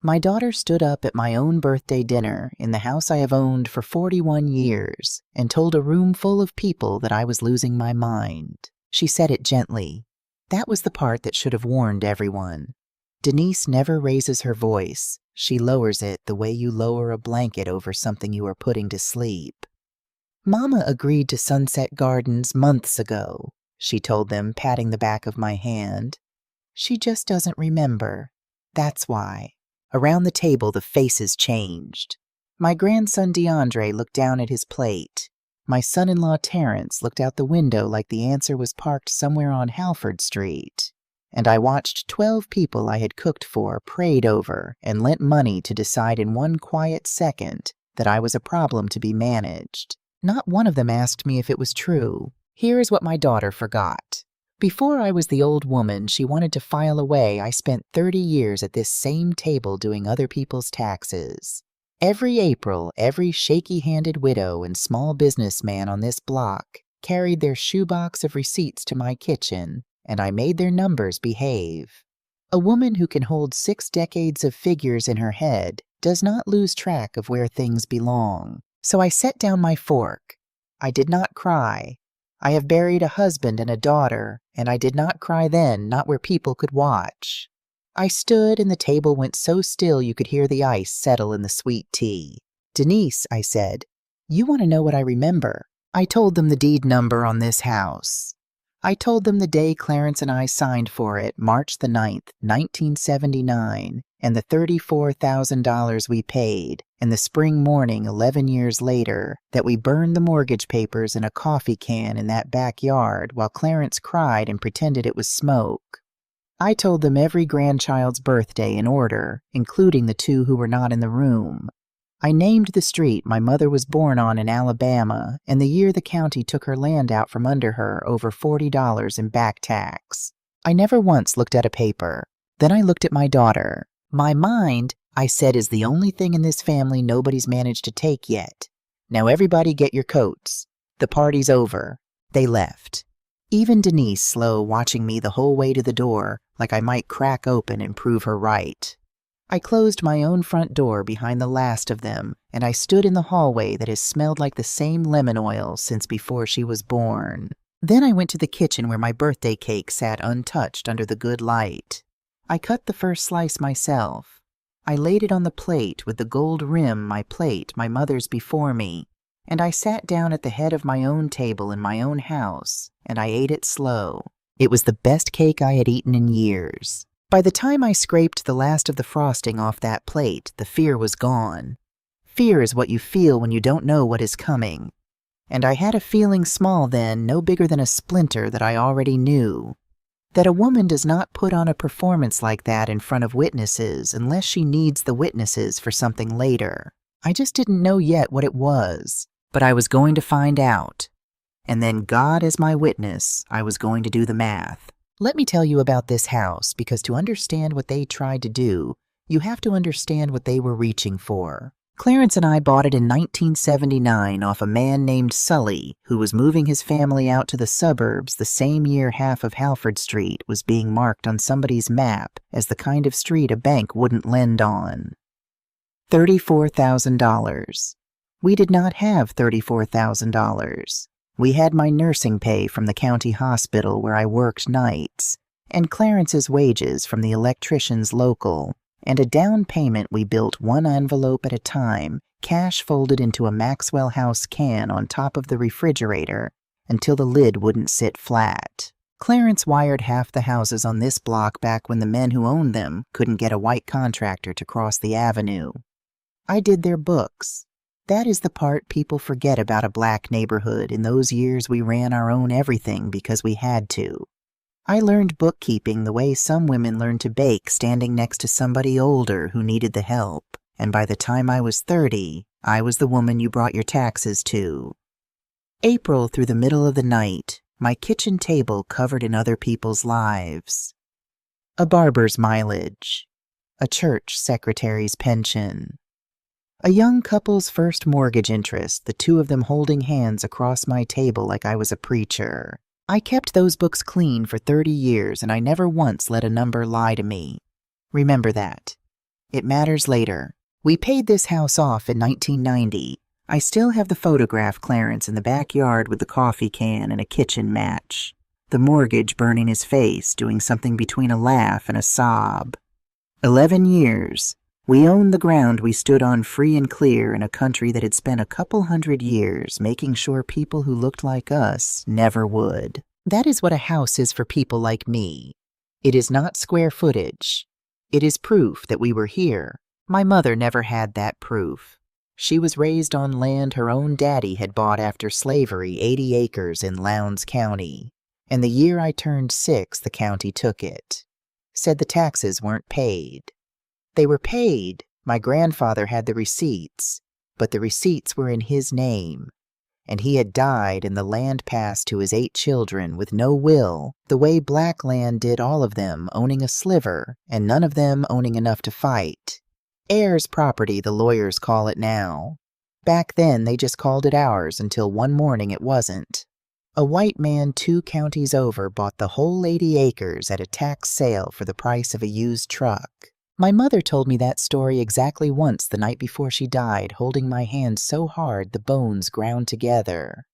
My daughter stood up at my own birthday dinner in the house I have owned for 41 years and told a room full of people that I was losing my mind. She said it gently. That was the part that should have warned everyone. Denise never raises her voice. She lowers it the way you lower a blanket over something you are putting to sleep. Mama agreed to Sunset Gardens months ago, she told them, patting the back of my hand. She just doesn't remember. That's why. Around the table, the faces changed. My grandson DeAndre looked down at his plate. My son-in-law Terrence looked out the window like the answer was parked somewhere on Halford Street. And I watched 12 people I had cooked for, prayed over, and lent money to decide in one quiet second that I was a problem to be managed. Not one of them asked me if it was true. Here is what my daughter forgot. Before I was the old woman she wanted to file away, I spent 30 years at this same table doing other people's taxes. Every April, every shaky-handed widow and small businessman on this block carried their shoebox of receipts to my kitchen, and I made their numbers behave. A woman who can hold 6 decades of figures in her head does not lose track of where things belong. So I set down my fork. I did not cry. I have buried a husband and a daughter, and I did not cry then, not where people could watch. I stood, and the table went so still you could hear the ice settle in the sweet tea. Denise, I said, you want to know what I remember? I told them the deed number on this house. I told them the day Clarence and I signed for it, March the 9th, 1979, and the $34,000 we paid, and the spring morning 11 years later that we burned the mortgage papers in a coffee can in that backyard while Clarence cried and pretended it was smoke. I told them every grandchild's birthday in order, including the 2 who were not in the room. I named the street my mother was born on in Alabama and the year the county took her land out from under her over $40 in back tax. I never once looked at a paper. Then I looked at my daughter. My mind, I said, is the only thing in this family nobody's managed to take yet. Now everybody get your coats. The party's over. They left. Even Denise slow, watching me the whole way to the door, like I might crack open and prove her right. I closed my own front door behind the last of them, and I stood in the hallway that has smelled like the same lemon oil since before she was born. Then I went to the kitchen where my birthday cake sat untouched under the good light. I cut the first slice myself. I laid it on the plate with the gold rim, my mother's before me, and I sat down at the head of my own table in my own house, and I ate it slow. It was the best cake I had eaten in years. By the time I scraped the last of the frosting off that plate, the fear was gone. Fear is what you feel when you don't know what is coming. And I had a feeling small then, no bigger than a splinter, that I already knew. That a woman does not put on a performance like that in front of witnesses unless she needs the witnesses for something later. I just didn't know yet what it was, but I was going to find out. And then, God as my witness, I was going to do the math. Let me tell you about this house, because to understand what they tried to do, you have to understand what they were reaching for. Clarence and I bought it in 1979 off a man named Sully, who was moving his family out to the suburbs the same year half of Halford Street was being marked on somebody's map as the kind of street a bank wouldn't lend on. $34,000. We did not have $34,000. We had my nursing pay from the county hospital where I worked nights, and Clarence's wages from the electricians local, and a down payment we built one envelope at a time, cash folded into a Maxwell House can on top of the refrigerator until the lid wouldn't sit flat. Clarence wired half the houses on this block back when the men who owned them couldn't get a white contractor to cross the avenue. I did their books. That is the part people forget about a black neighborhood. In those years we ran our own everything because we had to. I learned bookkeeping the way some women learn to bake standing next to somebody older who needed the help, and by the time I was 30, I was the woman you brought your taxes to. April through the middle of the night, my kitchen table covered in other people's lives. A barber's mileage. A church secretary's pension. A young couple's first mortgage interest, the 2 of them holding hands across my table like I was a preacher. I kept those books clean for 30 years, and I never once let a number lie to me. Remember that. It matters later. We paid this house off in 1990. I still have the photograph Clarence in the backyard with the coffee can and a kitchen match. The mortgage burning his face, doing something between a laugh and a sob. 11 years. We owned the ground we stood on free and clear in a country that had spent a couple hundred years making sure people who looked like us never would. That is what a house is for people like me. It is not square footage. It is proof that we were here. My mother never had that proof. She was raised on land her own daddy had bought after slavery, 80 acres in Lowndes County. And the year I turned 6, the county took it. Said the taxes weren't paid. They were paid. My grandfather had the receipts, but the receipts were in his name. And he had died and the land passed to his 8 children with no will, the way black land did, all of them owning a sliver and none of them owning enough to fight. Heirs property, the lawyers call it now. Back then they just called it ours until one morning it wasn't. A white man 2 counties over bought the whole 80 acres at a tax sale for the price of a used truck. My mother told me that story exactly once the night before she died, holding my hand so hard the bones ground together.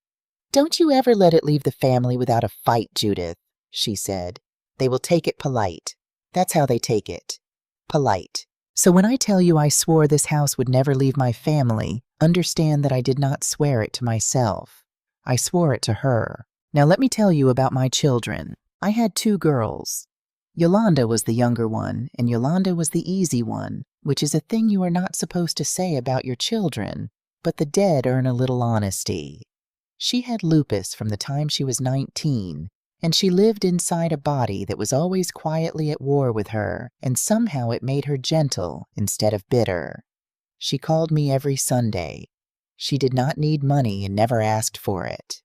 "Don't you ever let it leave the family without a fight, Judith," she said. "They will take it polite. That's how they take it. Polite. So when I tell you I swore this house would never leave my family, understand that I did not swear it to myself. I swore it to her. Now let me tell you about my children. I had 2 girls. Yolanda was the younger one, and Yolanda was the easy one, which is a thing you are not supposed to say about your children, but the dead earn a little honesty. She had lupus from the time she was 19, and she lived inside a body that was always quietly at war with her, and somehow it made her gentle instead of bitter. She called me every Sunday. She did not need money and never asked for it.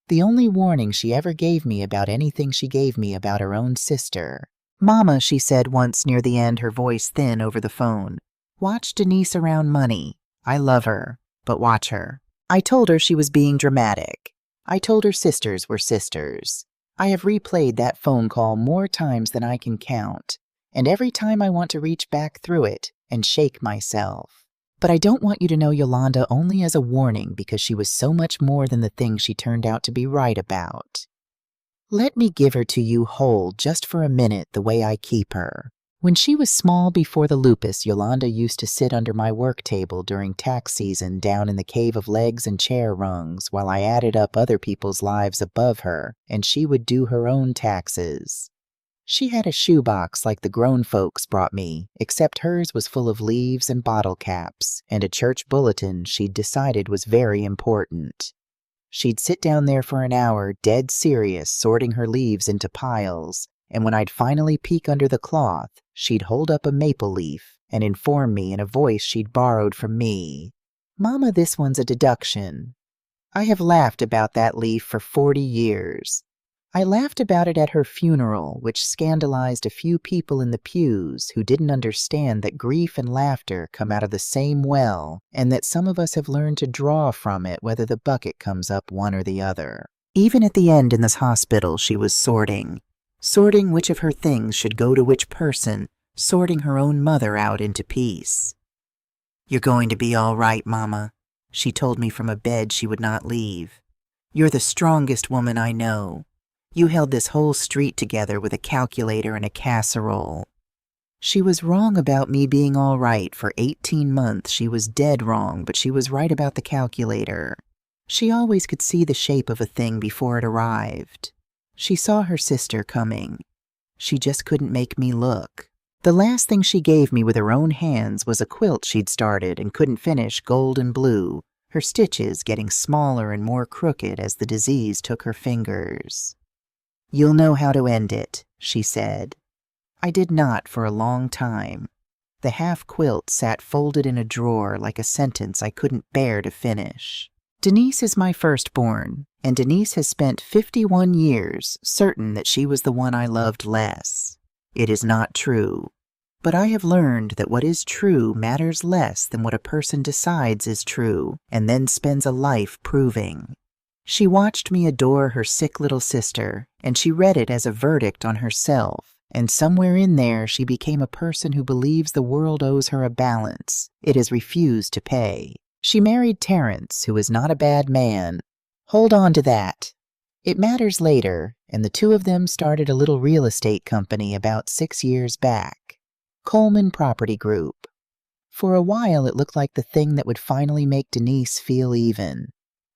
The only warning she ever gave me about anything she gave me about her own sister. "Mama," she said once near the end, her voice thin over the phone, "watch Denise around money. I love her, but watch her." I told her she was being dramatic. I told her sisters were sisters. I have replayed that phone call more times than I can count, and every time I want to reach back through it and shake myself. But I don't want you to know Yolanda only as a warning because she was so much more than the thing she turned out to be right about. Let me give her to you whole just for a minute the way I keep her. When she was small before the lupus, Yolanda used to sit under my work table during tax season down in the cave of legs and chair rungs while I added up other people's lives above her, and she would do her own taxes. She had a shoebox like the grown folks brought me, except hers was full of leaves and bottle caps, and a church bulletin she'd decided was very important. She'd sit down there for an hour, dead serious, sorting her leaves into piles, and when I'd finally peek under the cloth, she'd hold up a maple leaf and inform me in a voice she'd borrowed from me. "Mama, this one's a deduction." I have laughed about that leaf for 40 years. I laughed about it at her funeral, which scandalized a few people in the pews who didn't understand that grief and laughter come out of the same well, and that some of us have learned to draw from it whether the bucket comes up one or the other. Even at the end in this hospital, she was sorting which of her things should go to which person, sorting her own mother out into peace. "You're going to be all right, Mama," she told me from a bed she would not leave. "You're the strongest woman I know. You held this whole street together with a calculator and a casserole." She was wrong about me being all right. For 18 months she was dead wrong, but she was right about the calculator. She always could see the shape of a thing before it arrived. She saw her sister coming. She just couldn't make me look. The last thing she gave me with her own hands was a quilt she'd started and couldn't finish, gold and blue, her stitches getting smaller and more crooked as the disease took her fingers. "You'll know how to end it," she said. I did not for a long time. The half-quilt sat folded in a drawer like a sentence I couldn't bear to finish. Denise is my firstborn, and Denise has spent 51 years certain that she was the one I loved less. It is not true. But I have learned that what is true matters less than what a person decides is true, and then spends a life proving. She watched me adore her sick little sister, and she read it as a verdict on herself, And somewhere in there, she became a person who believes the world owes her a balance it has refused to pay. She married Terrence, who is not a bad man. Hold on to that. It matters later, and the two of them started a little real estate company about 6 years back. Coleman Property Group. For a while, it looked like the thing that would finally make Denise feel even.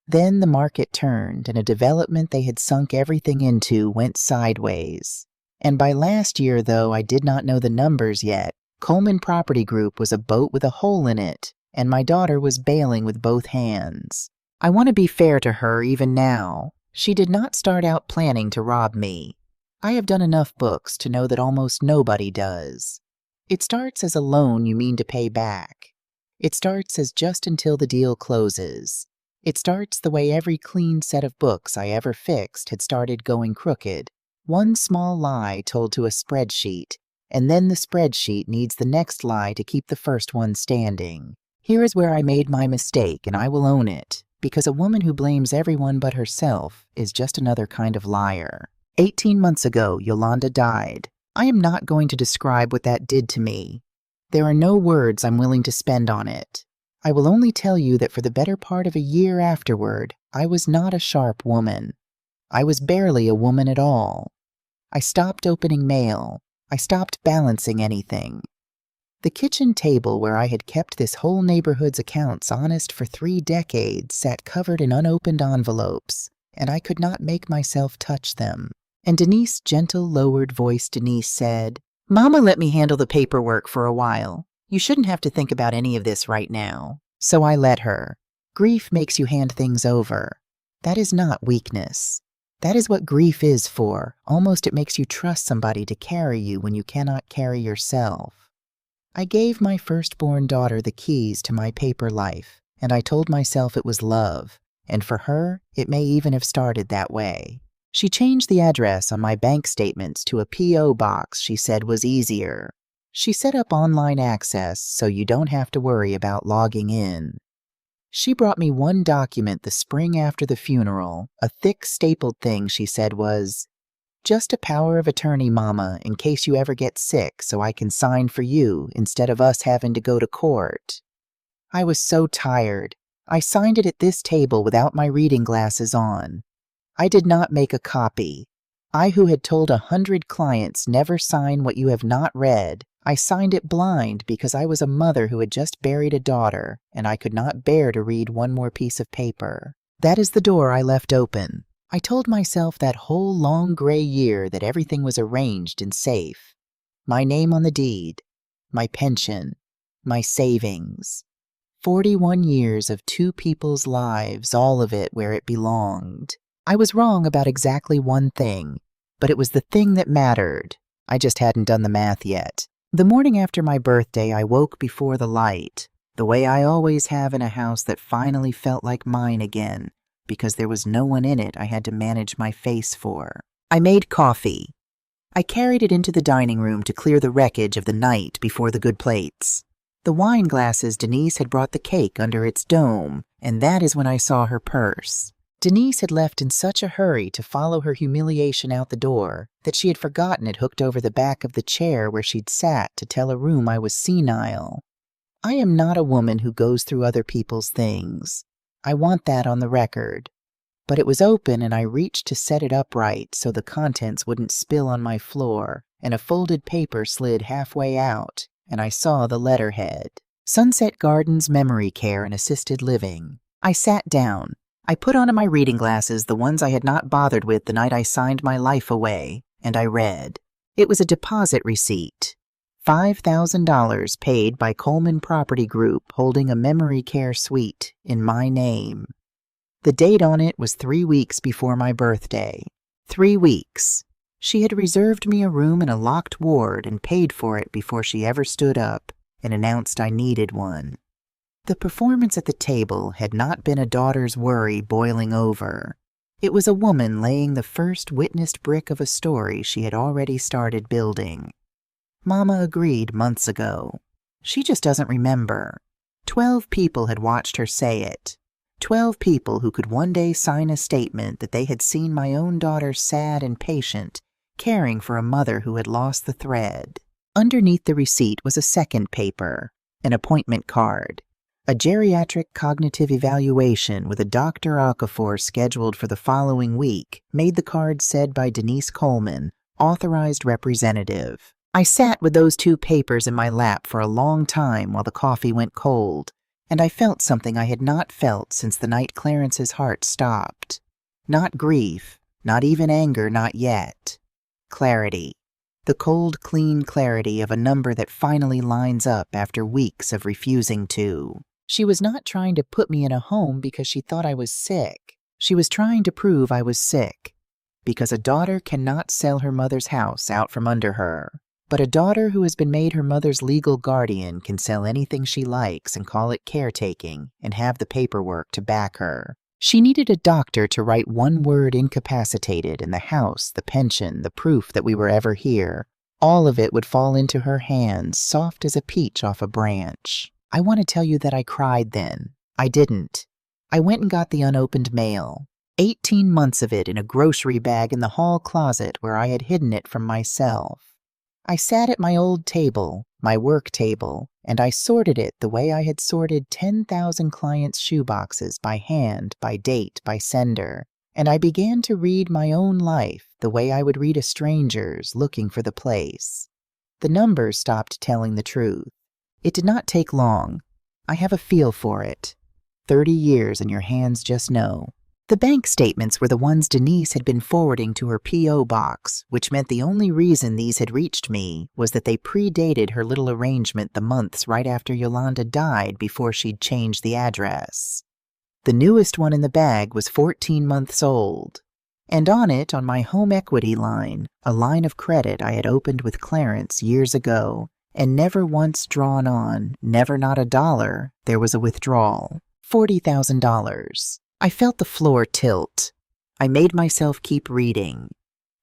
Then the market turned, and a development they had sunk everything into went sideways. And by last year, though I did not know the numbers yet, Coleman Property Group was a boat with a hole in it, and my daughter was bailing with both hands. I want to be fair to her even now. She did not start out planning to rob me. I have done enough books to know that almost nobody does. It starts as a loan you mean to pay back. It starts as just until the deal closes. It starts the way every clean set of books I ever fixed had started going crooked. One small lie told to a spreadsheet, and then the spreadsheet needs the next lie to keep the first one standing. Here is where I made my mistake, and I will own it, because a woman who blames everyone but herself is just another kind of liar. 18 months ago, Yolanda died. I am not going to describe what that did to me. There are no words I'm willing to spend on it. I will only tell you that for the better part of a year afterward, I was not a sharp woman. I was barely a woman at all. I stopped opening mail. I stopped balancing anything. The kitchen table where I had kept this whole neighborhood's accounts honest for 3 decades sat covered in unopened envelopes, and I could not make myself touch them. And Denise's gentle, lowered voice, Denise said, "Mama let me handle the paperwork for a while. You shouldn't have to think about any of this right now." So I let her. Grief makes you hand things over. That is not weakness. That is what grief is for. Almost it makes you trust somebody to carry you when you cannot carry yourself. I gave my firstborn daughter the keys to my paper life, and I told myself it was love, and for her, it may even have started that way. She changed the address on my bank statements to a P.O. box she said was easier. She set up online access so you don't have to worry about logging in. She brought me one document the spring after the funeral, a thick stapled thing she said was, "Just a power of attorney, Mama, in case you ever get sick so I can sign for you instead of us having to go to court." I was so tired. I signed it at this table without my reading glasses on. I did not make a copy. I who had told 100 clients never sign what you have not read, I signed it blind because I was a mother who had just buried a daughter, and I could not bear to read one more piece of paper. That is the door I left open. I told myself that whole long gray year that everything was arranged and safe. My name on the deed, my pension, my savings. 41 years of 2 people's lives, all of it where it belonged. I was wrong about exactly one thing, but it was the thing that mattered. I just hadn't done the math yet. The morning after my birthday, I woke before the light, the way I always have in a house that finally felt like mine again, because there was no one in it I had to manage my face for. I made coffee. I carried it into the dining room to clear the wreckage of the night before the good plates. The wine glasses Denise had brought the cake under its dome, and that is when I saw her purse. Denise had left in such a hurry to follow her humiliation out the door that she had forgotten it hooked over the back of the chair where she'd sat to tell a room I was senile. I am not a woman who goes through other people's things. I want that on the record. But it was open and I reached to set it upright so the contents wouldn't spill on my floor, and a folded paper slid halfway out, and I saw the letterhead. Sunset Gardens Memory Care and Assisted Living. I sat down. I put on my reading glasses, the ones I had not bothered with the night I signed my life away, and I read. It was a deposit receipt. $5,000 paid by Coleman Property Group holding a memory care suite in my name. The date on it was 3 weeks before my birthday. 3 weeks. She had reserved me a room in a locked ward and paid for it before she ever stood up and announced I needed one. The performance at the table had not been a daughter's worry boiling over. It was a woman laying the first witnessed brick of a story she had already started building. Mama agreed months ago. She just doesn't remember. 12 people had watched her say it. 12 people who could one day sign a statement that they had seen my own daughter sad and patient, caring for a mother who had lost the thread. Underneath the receipt was a second paper, an appointment card, a geriatric cognitive evaluation with a Dr. Okafor scheduled for the following week, made the card said by Denise Coleman, authorized representative. I sat with those two papers in my lap for a long time while the coffee went cold, and I felt something I had not felt since the night Clarence's heart stopped. Not grief, not even anger, not yet. Clarity. The cold, clean clarity of a number that finally lines up after weeks of refusing to. She was not trying to put me in a home because she thought I was sick. She was trying to prove I was sick. Because a daughter cannot sell her mother's house out from under her. But a daughter who has been made her mother's legal guardian can sell anything she likes and call it caretaking and have the paperwork to back her. She needed a doctor to write one word incapacitated, and the house, the pension, the proof that we were ever here. All of it would fall into her hands, soft as a peach off a branch. I want to tell you that I cried then. I didn't. I went and got the unopened mail. 18 months of it in a grocery bag in the hall closet where I had hidden it from myself. I sat at my old table, my work table, and I sorted it the way I had sorted 10,000 clients' shoeboxes by hand, by date, by sender, and I began to read my own life the way I would read a stranger's looking for the place. The numbers stopped telling the truth. It did not take long. I have a feel for it. 30 years and your hands just know. The bank statements were the ones Denise had been forwarding to her P.O. box, which meant the only reason these had reached me was that they predated her little arrangement the months right after Yolanda died before she'd changed the address. The newest one in the bag was 14 months old, and on it, on my home equity line, a line of credit I had opened with Clarence years ago, and never once drawn on, never not $1, there was a withdrawal, $40,000. I felt the floor tilt. I made myself keep reading.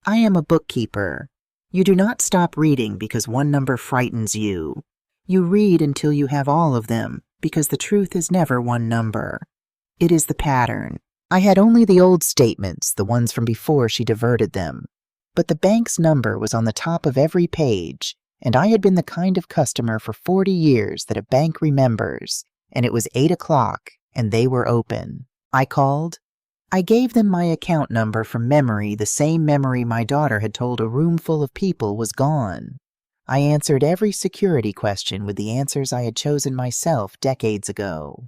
I am a bookkeeper. You do not stop reading because one number frightens you. You read until you have all of them, because the truth is never one number. It is the pattern. I had only the old statements, the ones from before she diverted them. But the bank's number was on the top of every page, and I had been the kind of customer for 40 years that a bank remembers, and it was 8 o'clock, and they were open. I called. I gave them my account number from memory, the same memory my daughter had told a room full of people was gone. I answered every security question with the answers I had chosen myself decades ago.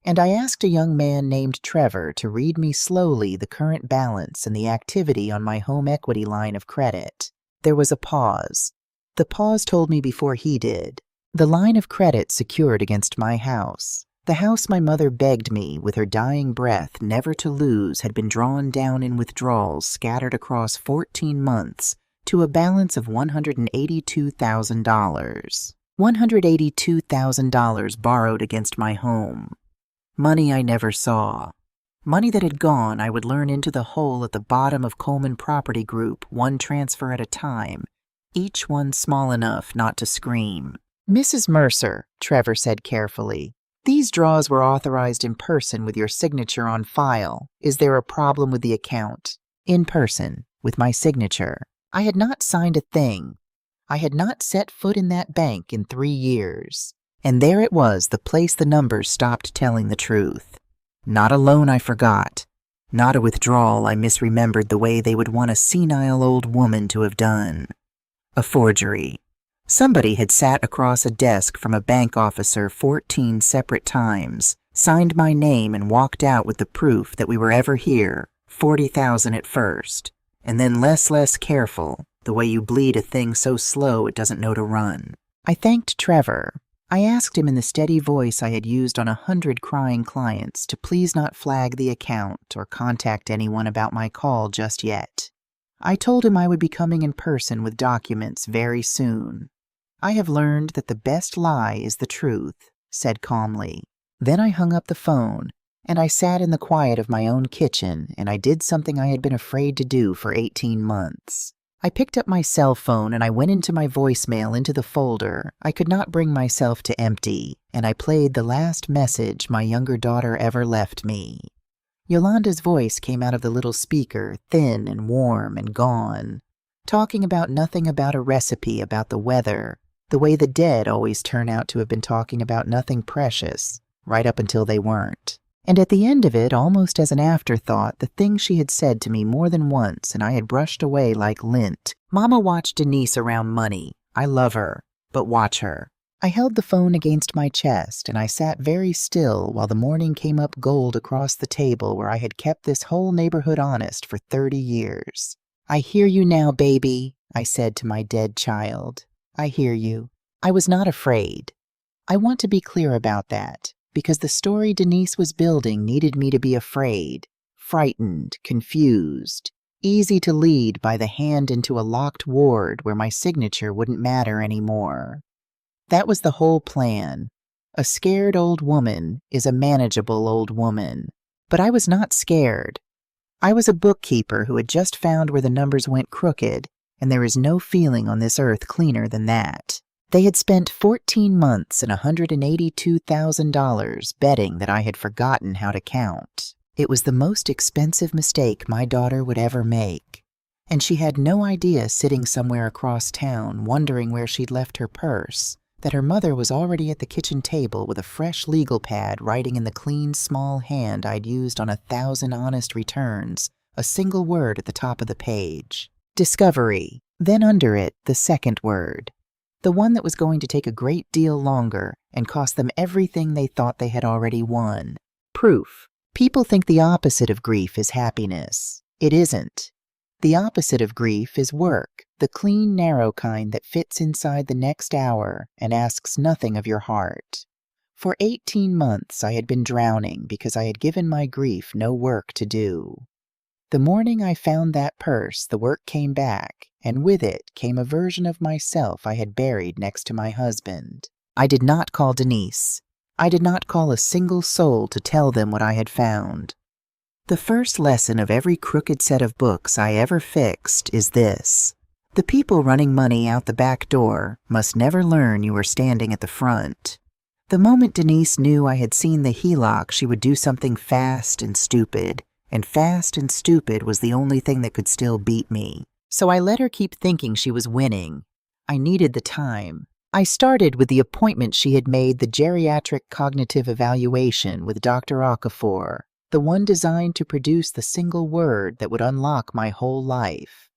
And I asked a young man named Trevor to read me slowly the current balance and the activity on my home equity line of credit. There was a pause. The pause told me before he did. The line of credit secured against my house. The house my mother begged me, with her dying breath, never to lose had been drawn down in withdrawals scattered across 14 months to a balance of $182,000. $182,000 borrowed against my home. Money I never saw. Money that had gone I would learn into the hole at the bottom of Coleman Property Group, one transfer at a time, each one small enough not to scream. Mrs. Mercer, Trevor said carefully, these draws were authorized in person with your signature on file. Is there a problem with the account? In person, with my signature. I had not signed a thing. I had not set foot in that bank in 3 years. And there it was, the place the numbers stopped telling the truth. Not a loan I forgot. Not a withdrawal I misremembered the way they would want a senile old woman to have done. A forgery. Somebody had sat across a desk from a bank officer 14 separate times, signed my name and walked out with the proof that we were ever here, 40,000 at first, and then less careful, the way you bleed a thing so slow it doesn't know to run. I thanked Trevor. I asked him in the steady voice I had used on 100 crying clients to please not flag the account or contact anyone about my call just yet. I told him I would be coming in person with documents very soon. I have learned that the best lie is the truth, said calmly. Then I hung up the phone, and I sat in the quiet of my own kitchen, and I did something I had been afraid to do for 18 months. I picked up my cell phone and I went into my voicemail into the folder I could not bring myself to empty, and I played the last message my younger daughter ever left me. Yolanda's voice came out of the little speaker, thin and warm and gone. talking about nothing about a recipe, about the weather, the way the dead always turn out to have been talking about nothing precious, right up until they weren't. And at the end of it, almost as an afterthought, the thing she had said to me more than once and I had brushed away like lint. Mama watched Denise around money. I love her, but watch her. I held the phone against my chest and I sat very still while the morning came up gold across the table where I had kept this whole neighborhood honest for 30 years. I hear you now, baby, I said to my dead child. I hear you. I was not afraid. I want to be clear about that, because the story Denise was building needed me to be afraid, frightened, confused, easy to lead by the hand into a locked ward where my signature wouldn't matter anymore. That was the whole plan. A scared old woman is a manageable old woman. But I was not scared. I was a bookkeeper who had just found where the numbers went crooked, and there is no feeling on this earth cleaner than that. They had spent 14 months and $182,000 betting that I had forgotten how to count. It was the most expensive mistake my daughter would ever make. And she had no idea, sitting somewhere across town, wondering where she'd left her purse, that her mother was already at the kitchen table with a fresh legal pad writing in the clean, small hand I'd used on 1,000 honest returns, a single word at the top of the page. Discovery. Then under it, the second word. The one that was going to take a great deal longer and cost them everything they thought they had already won. Proof. People think the opposite of grief is happiness. It isn't. The opposite of grief is work, the clean, narrow kind that fits inside the next hour and asks nothing of your heart. For 18 months I had been drowning because I had given my grief no work to do. The morning I found that purse, the work came back, and with it came a version of myself I had buried next to my husband. I did not call Denise. I did not call a single soul to tell them what I had found. The first lesson of every crooked set of books I ever fixed is this. The people running money out the back door must never learn you were standing at the front. The moment Denise knew I had seen the HELOC, she would do something fast and stupid was the only thing that could still beat me. So I let her keep thinking she was winning. I needed the time. I started with the appointment she had made, the geriatric cognitive evaluation with Dr. Okafor, the one designed to produce the single word that would unlock my whole life.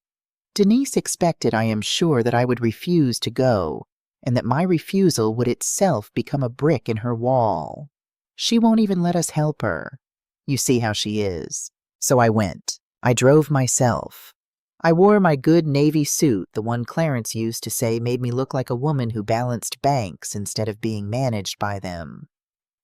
Denise expected, I am sure, that I would refuse to go, and that my refusal would itself become a brick in her wall. She won't even let us help her. You see how she is. So I went. I drove myself. I wore my good Navy suit, the one Clarence used to say made me look like a woman who balanced banks instead of being managed by them.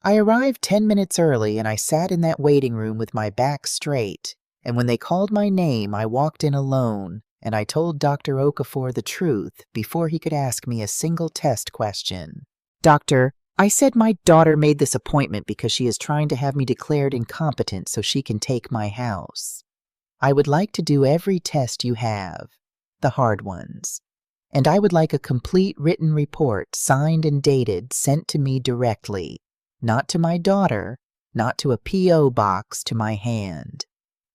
I arrived 10 minutes early, and I sat in that waiting room with my back straight, and when they called my name, I walked in alone, and I told Dr. Okafor the truth before he could ask me a single test question. Doctor, I said my daughter made this appointment because she is trying to have me declared incompetent so she can take my house. I would like to do every test you have, the hard ones, and I would like a complete written report, signed and dated, sent to me directly, not to my daughter, not to a P.O. box, to my hand.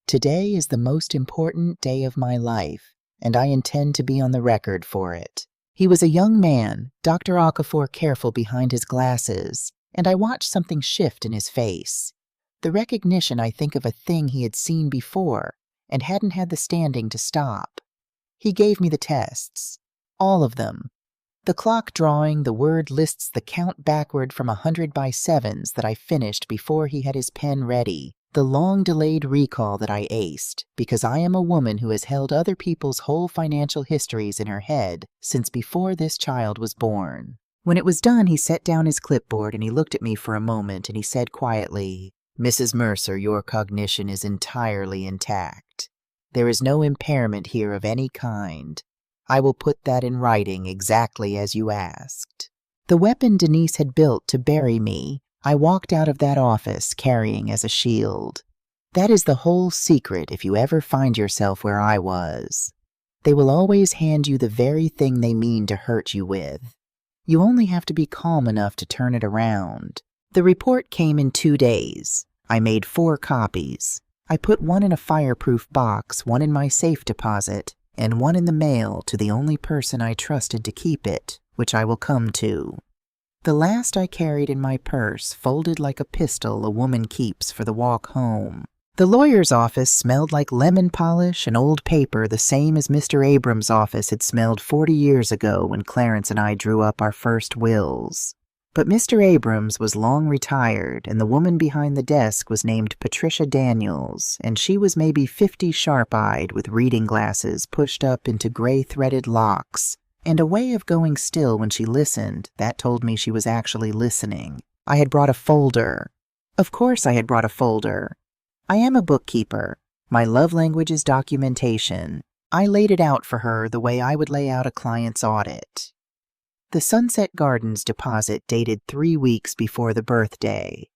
Today is the most important day of my life, and I intend to be on the record for it. He was a young man, Dr. Okafor careful behind his glasses, and I watched something shift in his face. The recognition, I think, of a thing he had seen before and hadn't had the standing to stop. He gave me the tests. All of them. The clock drawing, the word lists, the count backward from 100 by 7s that I finished before he had his pen ready. The long-delayed recall that I aced, because I am a woman who has held other people's whole financial histories in her head since before this child was born. When it was done, he set down his clipboard and he looked at me for a moment and he said quietly, "Mrs. Mercer, your cognition is entirely intact. There is no impairment here of any kind. I will put that in writing exactly as you asked." The weapon Denise had built to bury me, I walked out of that office carrying as a shield. That is the whole secret if you ever find yourself where I was. They will always hand you the very thing they mean to hurt you with. You only have to be calm enough to turn it around. The report came in 2 days. I made 4 copies. I put one in a fireproof box, one in my safe deposit, and one in the mail to the only person I trusted to keep it, which I will come to. The last I carried in my purse, folded like a pistol a woman keeps for the walk home. The lawyer's office smelled like lemon polish and old paper, the same as Mr. Abrams' office had smelled 40 years ago when Clarence and I drew up our first wills. But Mr. Abrams was long retired, and the woman behind the desk was named Patricia Daniels, and she was maybe 50 sharp-eyed with reading glasses pushed up into gray-threaded locks, and a way of going still when she listened that told me she was actually listening. I had brought a folder. Of course I had brought a folder. I am a bookkeeper. My love language is documentation. I laid it out for her the way I would lay out a client's audit. The Sunset Gardens deposit dated 3 weeks before the birthday.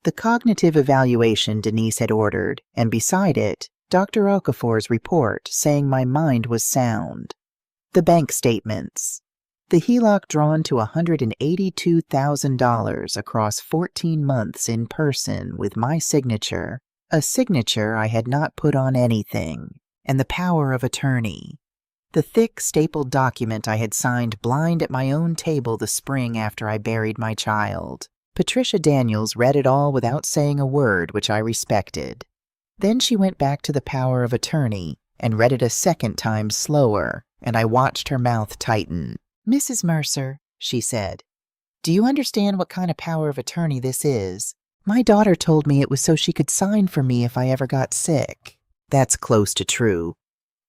The cognitive evaluation Denise had ordered, and beside it, Dr. Okafor's report saying my mind was sound. The bank statements. The HELOC drawn to $182,000 across 14 months in person with my signature, a signature I had not put on anything, and the power of attorney. The thick, stapled document I had signed blind at my own table the spring after I buried my child. Patricia Daniels read it all without saying a word, which I respected. Then she went back to the power of attorney and read it a second time slower, and I watched her mouth tighten. "Mrs. Mercer," she said, "do you understand what kind of power of attorney this is? My daughter told me it was so she could sign for me if I ever got sick." That's close to true,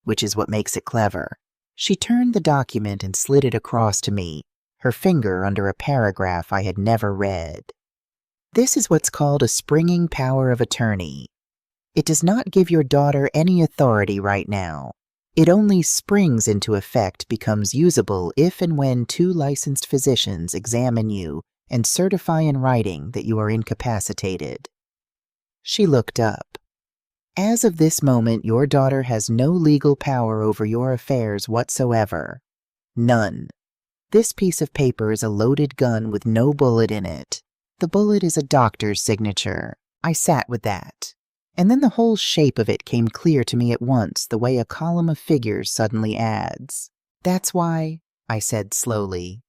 which is what makes it clever. She turned the document and slid it across to me, her finger under a paragraph I had never read. This is what's called a springing power of attorney. It does not give your daughter any authority right now. It only springs into effect, becomes usable if and when 2 licensed physicians examine you and certify in writing that you are incapacitated. She looked up. As of this moment, your daughter has no legal power over your affairs whatsoever. None. This piece of paper is a loaded gun with no bullet in it. The bullet is a doctor's signature. I sat with that. And then the whole shape of it came clear to me at once, the way a column of figures suddenly adds. "That's why," I said slowly,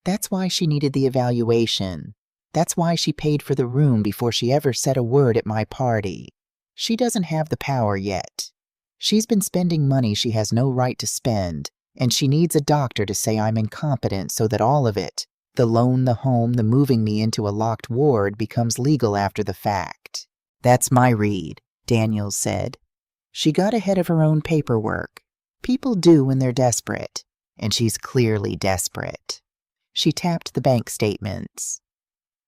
"that's why she needed the evaluation. That's why she paid for the room before she ever said a word at my party. She doesn't have the power yet. She's been spending money she has no right to spend, and she needs a doctor to say I'm incompetent so that all of it, the loan, the home, the moving me into a locked ward, becomes legal after the fact." "That's my read," Daniels said. She got ahead of her own paperwork. People do when they're desperate, and she's clearly desperate. She tapped the bank statements.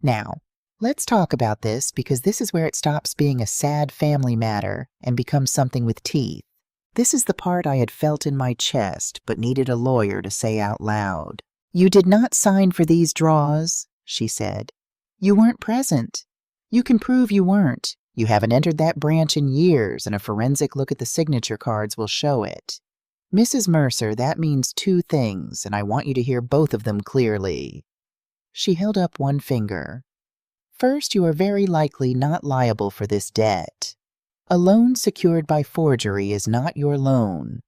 "Now, let's talk about this, because this is where it stops being a sad family matter and becomes something with teeth. This is the part I had felt in my chest but needed a lawyer to say out loud. You did not sign for these draws, she said. You weren't present. You can prove you weren't. You haven't entered that branch in years, and a forensic look at the signature cards will show it. Mrs. Mercer, that means 2 things, and I want you to hear both of them clearly." She held up one finger. "First, you are very likely not liable for this debt. A loan secured by forgery is not your loan.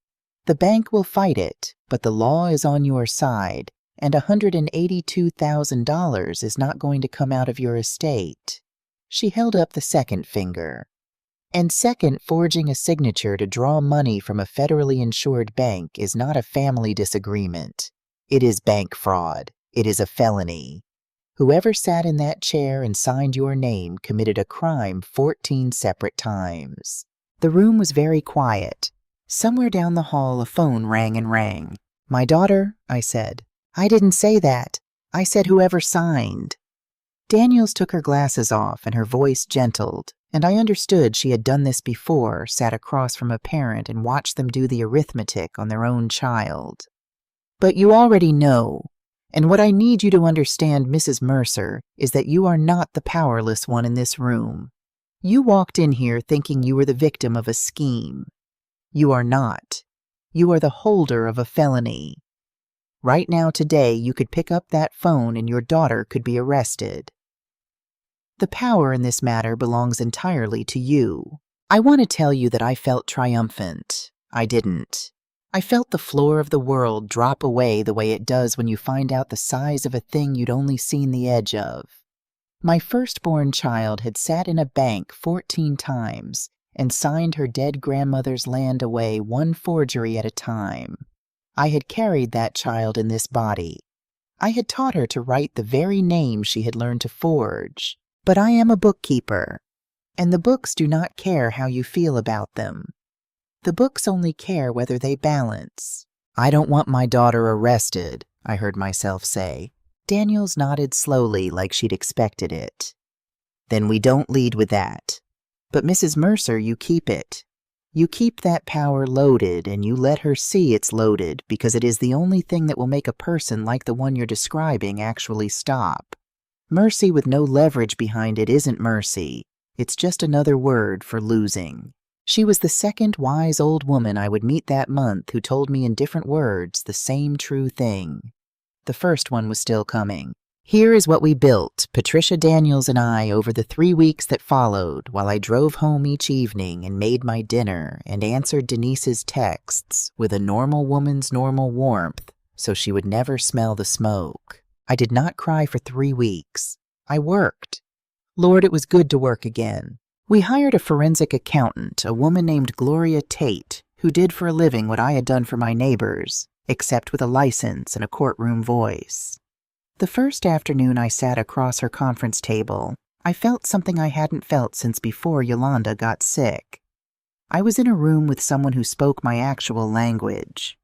The bank will fight it, but the law is on your side, and $182,000 is not going to come out of your estate." She held up the second finger. "And second, forging a signature to draw money from a federally insured bank is not a family disagreement. It is bank fraud. It is a felony. Whoever sat in that chair and signed your name committed a crime 14 separate times." The room was very quiet. Somewhere down the hall a phone rang and rang. "My daughter," I said. "I didn't say that. I said whoever signed." Daniels took her glasses off and her voice gentled, and I understood she had done this before, sat across from a parent and watched them do the arithmetic on their own child. "But you already know. And what I need you to understand, Mrs. Mercer, is that you are not the powerless one in this room. You walked in here thinking you were the victim of a scheme. You are not. You are the holder of a felony. Right now, today, you could pick up that phone and your daughter could be arrested. The power in this matter belongs entirely to you. I want to tell you that I felt triumphant. I didn't. I felt the floor of the world drop away the way it does when you find out the size of a thing you'd only seen the edge of. My firstborn child had sat in a bank 14 times and signed her dead grandmother's land away one forgery at a time. I had carried that child in this body. I had taught her to write the very name she had learned to forge. But I am a bookkeeper, and the books do not care how you feel about them. The books only care whether they balance. I don't want my daughter arrested, I heard myself say. Daniels nodded slowly like she'd expected it. Then we don't lead with that. But Mrs. Mercer, you keep it. You keep that power loaded, and you let her see it's loaded because it is the only thing that will make a person like the one you're describing actually stop. Mercy with no leverage behind it isn't mercy. It's just another word for losing. She was the second wise old woman I would meet that month who told me in different words the same true thing. The first one was still coming. Here is what we built, Patricia Daniels and I, over the 3 weeks that followed, while I drove home each evening and made my dinner and answered Denise's texts with a normal woman's normal warmth so she would never smell the smoke. I did not cry for 3 weeks. I worked. Lord, it was good to work again. We hired a forensic accountant, a woman named Gloria Tate, who did for a living what I had done for my neighbors, except with a license and a courtroom voice. The first afternoon I sat across her conference table, I felt something I hadn't felt since before Yolanda got sick. I was in a room with someone who spoke my actual language.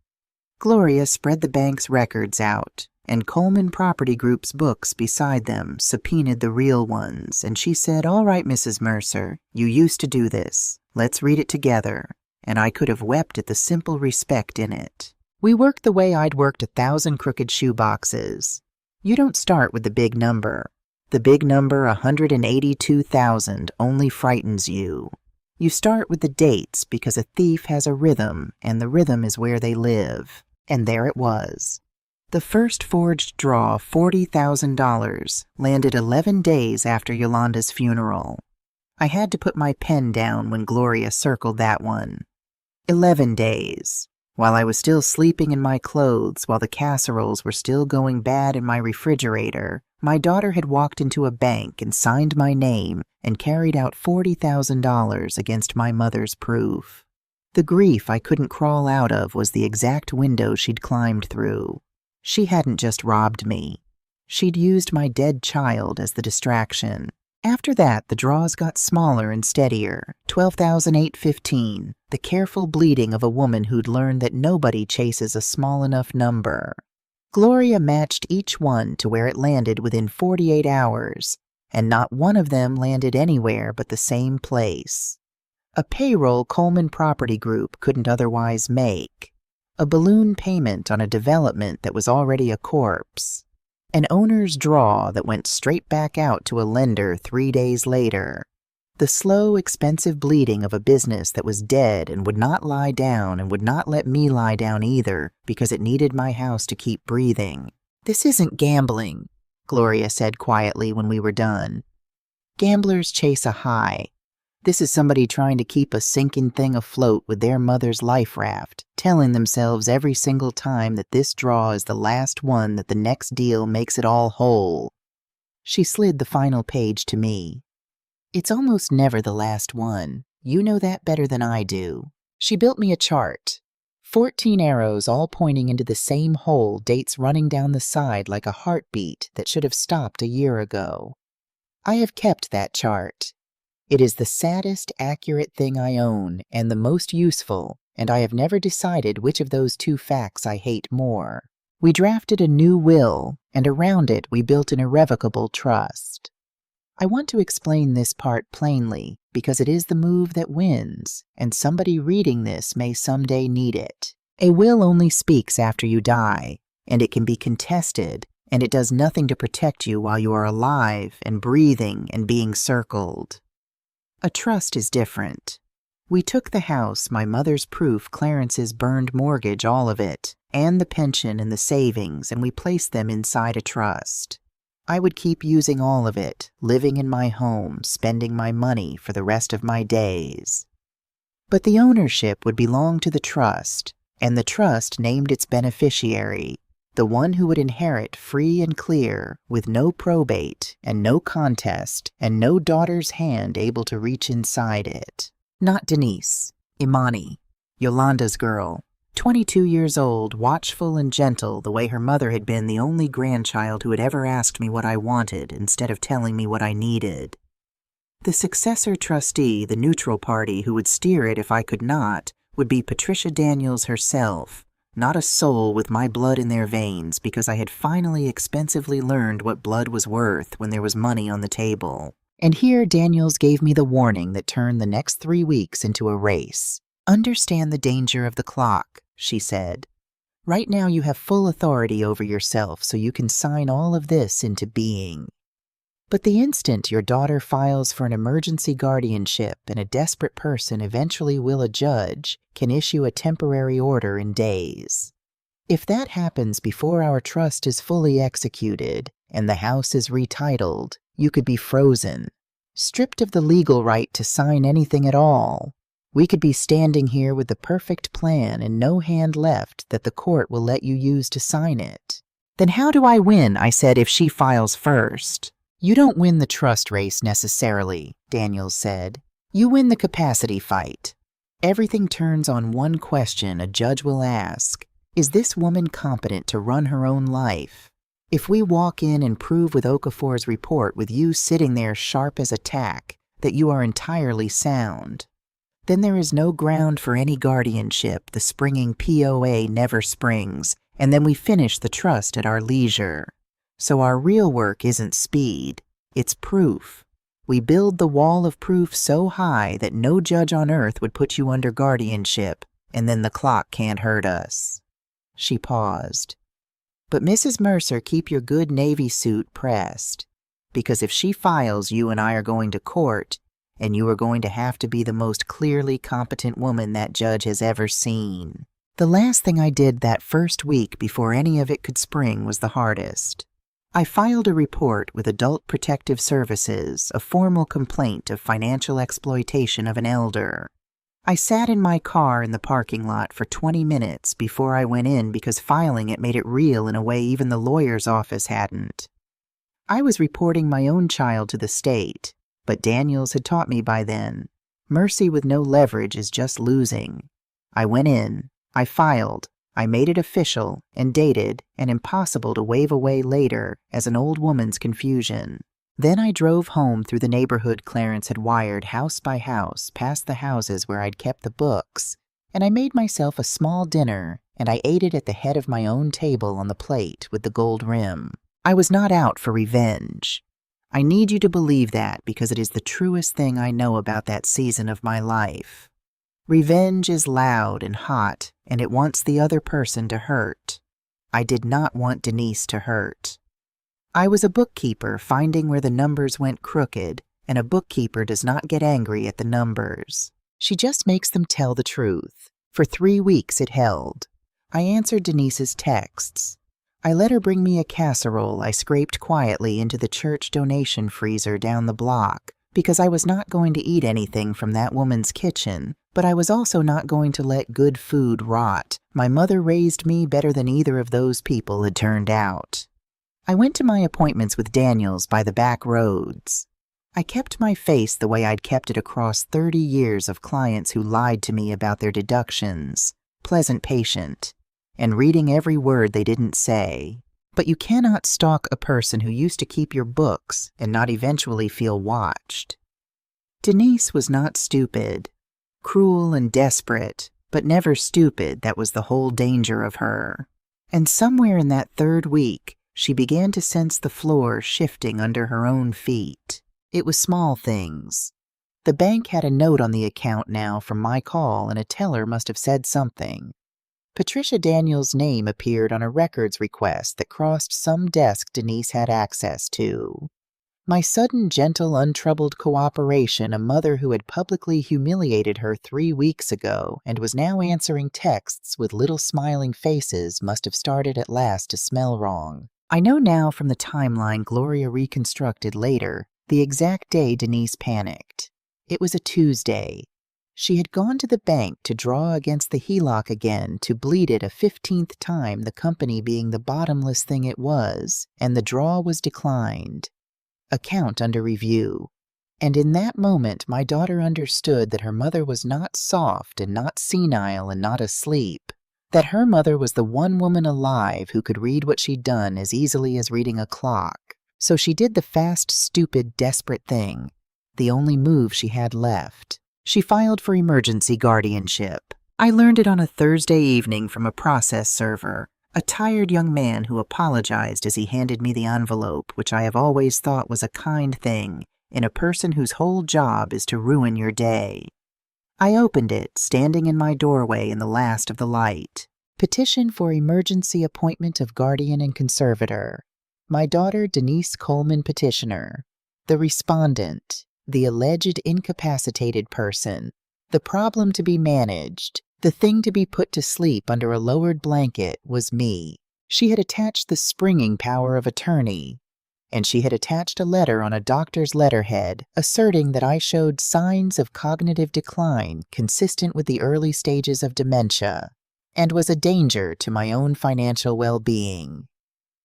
Gloria spread the bank's records out, and Coleman Property Group's books beside them subpoenaed the real ones, and she said, "All right, Mrs. Mercer, you used to do this. Let's read it together." And I could have wept at the simple respect in it. We worked the way I'd worked 1,000 crooked shoe boxes. You don't start with the big number. The big number 182,000 only frightens you. You start with the dates because a thief has a rhythm, and the rhythm is where they live. And there it was. The first forged draw, $40,000, landed 11 days after Yolanda's funeral. I had to put my pen down when Gloria circled that one. 11 days. While I was still sleeping in my clothes, while the casseroles were still going bad in my refrigerator, my daughter had walked into a bank and signed my name and carried out $40,000 against my mother's proof. The grief I couldn't crawl out of was the exact window she'd climbed through. She hadn't just robbed me. She'd used my dead child as the distraction. After that, the draws got smaller and steadier. 12,815, the careful bleeding of a woman who'd learned that nobody chases a small enough number. Gloria matched each one to where it landed within 48 hours, and not one of them landed anywhere but the same place. A payroll Coleman Property Group couldn't otherwise make. A balloon payment on a development that was already a corpse. An owner's draw that went straight back out to a lender 3 days later. The slow, expensive bleeding of a business that was dead and would not lie down and would not let me lie down either because it needed my house to keep breathing. "This isn't gambling," Gloria said quietly when we were done. "Gamblers chase a high. This is somebody trying to keep a sinking thing afloat with their mother's life raft, telling themselves every single time that this draw is the last one, that the next deal makes it all whole." She slid the final page to me. "It's almost never the last one. You know that better than I do." She built me a chart. 14 arrows all pointing into the same hole, dates running down the side like a heartbeat that should have stopped a year ago. I have kept that chart. It is the saddest accurate thing I own and the most useful, and I have never decided which of those two facts I hate more. We drafted a new will, and around it we built an irrevocable trust. I want to explain this part plainly because it is the move that wins, and somebody reading this may someday need it. A will only speaks after you die, and it can be contested, and it does nothing to protect you while you are alive and breathing and being circled. A trust is different. We took the house, my mother's proof, Clarence's burned mortgage, all of it, and the pension and the savings, and we placed them inside a trust. I would keep using all of it, living in my home, spending my money for the rest of my days. But the ownership would belong to the trust, And the trust named its beneficiary, the one who would inherit free and clear, with no probate and no contest and no daughter's hand able to reach inside it. Not Denise, Imani, Yolanda's girl, 22 years old, watchful and gentle the way her mother had been the only grandchild who had ever asked me what I wanted instead of telling me what I needed. The successor trustee, the neutral party who would steer it if I could not, would be Patricia Daniels herself, not a soul with my blood in their veins, because I had finally expensively learned what blood was worth when there was money on the table. And here Daniels gave me the warning that turned the next 3 weeks into a race. Understand the danger of the clock, she said. Right now you have full authority over yourself, so you can sign all of this into being. But the instant your daughter files for an emergency guardianship and a desperate person eventually will a judge, can issue a temporary order in days. If that happens before our trust is fully executed and the house is retitled, you could be frozen, stripped of the legal right to sign anything at all. We could be standing here with the perfect plan and no hand left that the court will let you use to sign it. Then how do I win, I said, if she files first? You don't win the trust race necessarily, Daniels said. You win the capacity fight. Everything turns on one question a judge will ask. Is this woman competent to run her own life? If we walk in and prove with Okafor's report with you sitting there sharp as a tack that you are entirely sound, then there is no ground for any guardianship. The springing POA never springs, and then we finish the trust at our leisure. So our real work isn't speed, it's proof. We build the wall of proof so high that no judge on earth would put you under guardianship, and then the clock can't hurt us. She paused. But Mrs. Mercer, keep your good Navy suit pressed, because if she files, you and I are going to court, and you are going to have to be the most clearly competent woman that judge has ever seen. The last thing I did that first week before any of it could spring was the hardest. I filed a report with Adult Protective Services, a formal complaint of financial exploitation of an elder. I sat in my car in the parking lot for 20 minutes before I went in because filing it made it real in a way even the lawyer's office hadn't. I was reporting my own child to the state, but Daniels had taught me by then, mercy with no leverage is just losing. I went in, I filed, I made it official and dated and impossible to wave away later as an old woman's confusion. Then I drove home through the neighborhood Clarence had wired house by house past the houses where I'd kept the books, and I made myself a small dinner, and I ate it at the head of my own table on the plate with the gold rim. I was not out for revenge. I need you to believe that because it is the truest thing I know about that season of my life. Revenge is loud and hot, and it wants the other person to hurt. I did not want Denise to hurt. I was a bookkeeper finding where the numbers went crooked, and a bookkeeper does not get angry at the numbers. She just makes them tell the truth. For 3 weeks it held. I answered Denise's texts. I let her bring me a casserole I scraped quietly into the church donation freezer down the block, because I was not going to eat anything from that woman's kitchen, but I was also not going to let good food rot. My mother raised me better than either of those people had turned out. I went to my appointments with Daniels by the back roads. I kept my face the way I'd kept it across 30 years of clients who lied to me about their deductions, pleasant patient, and reading every word they didn't say. But you cannot stalk a person who used to keep your books and not eventually feel watched. Denise was not stupid. Cruel and desperate, but never stupid. That was the whole danger of her. And somewhere in that 3rd week, she began to sense the floor shifting under her own feet. It was small things. The bank had a note on the account now from my call, and a teller must have said something. Patricia Daniels' name appeared on a records request that crossed some desk Denise had access to. My sudden, gentle, untroubled cooperation, a mother who had publicly humiliated her 3 weeks ago and was now answering texts with little smiling faces, must have started at last to smell wrong. I know now from the timeline Gloria reconstructed later the exact day Denise panicked. It was a Tuesday. She had gone to the bank to draw against the HELOC again to bleed it a 15th time, the company being the bottomless thing it was, and the draw was declined. Account under review. And in that moment my daughter understood that her mother was not soft and not senile and not asleep, that her mother was the one woman alive who could read what she'd done as easily as reading a clock. So she did the fast, stupid, desperate thing, the only move she had left. She filed for emergency guardianship. I learned it on a Thursday evening from a process server, a tired young man who apologized as he handed me the envelope, which I have always thought was a kind thing in a person whose whole job is to ruin your day. I opened it, standing in my doorway in the last of the light. Petition for emergency appointment of guardian and conservator. My daughter Denise Coleman petitioner. The respondent. The alleged incapacitated person, the problem to be managed, the thing to be put to sleep under a lowered blanket was me. She had attached the springing power of attorney, and she had attached a letter on a doctor's letterhead asserting that I showed signs of cognitive decline consistent with the early stages of dementia, and was a danger to my own financial well-being.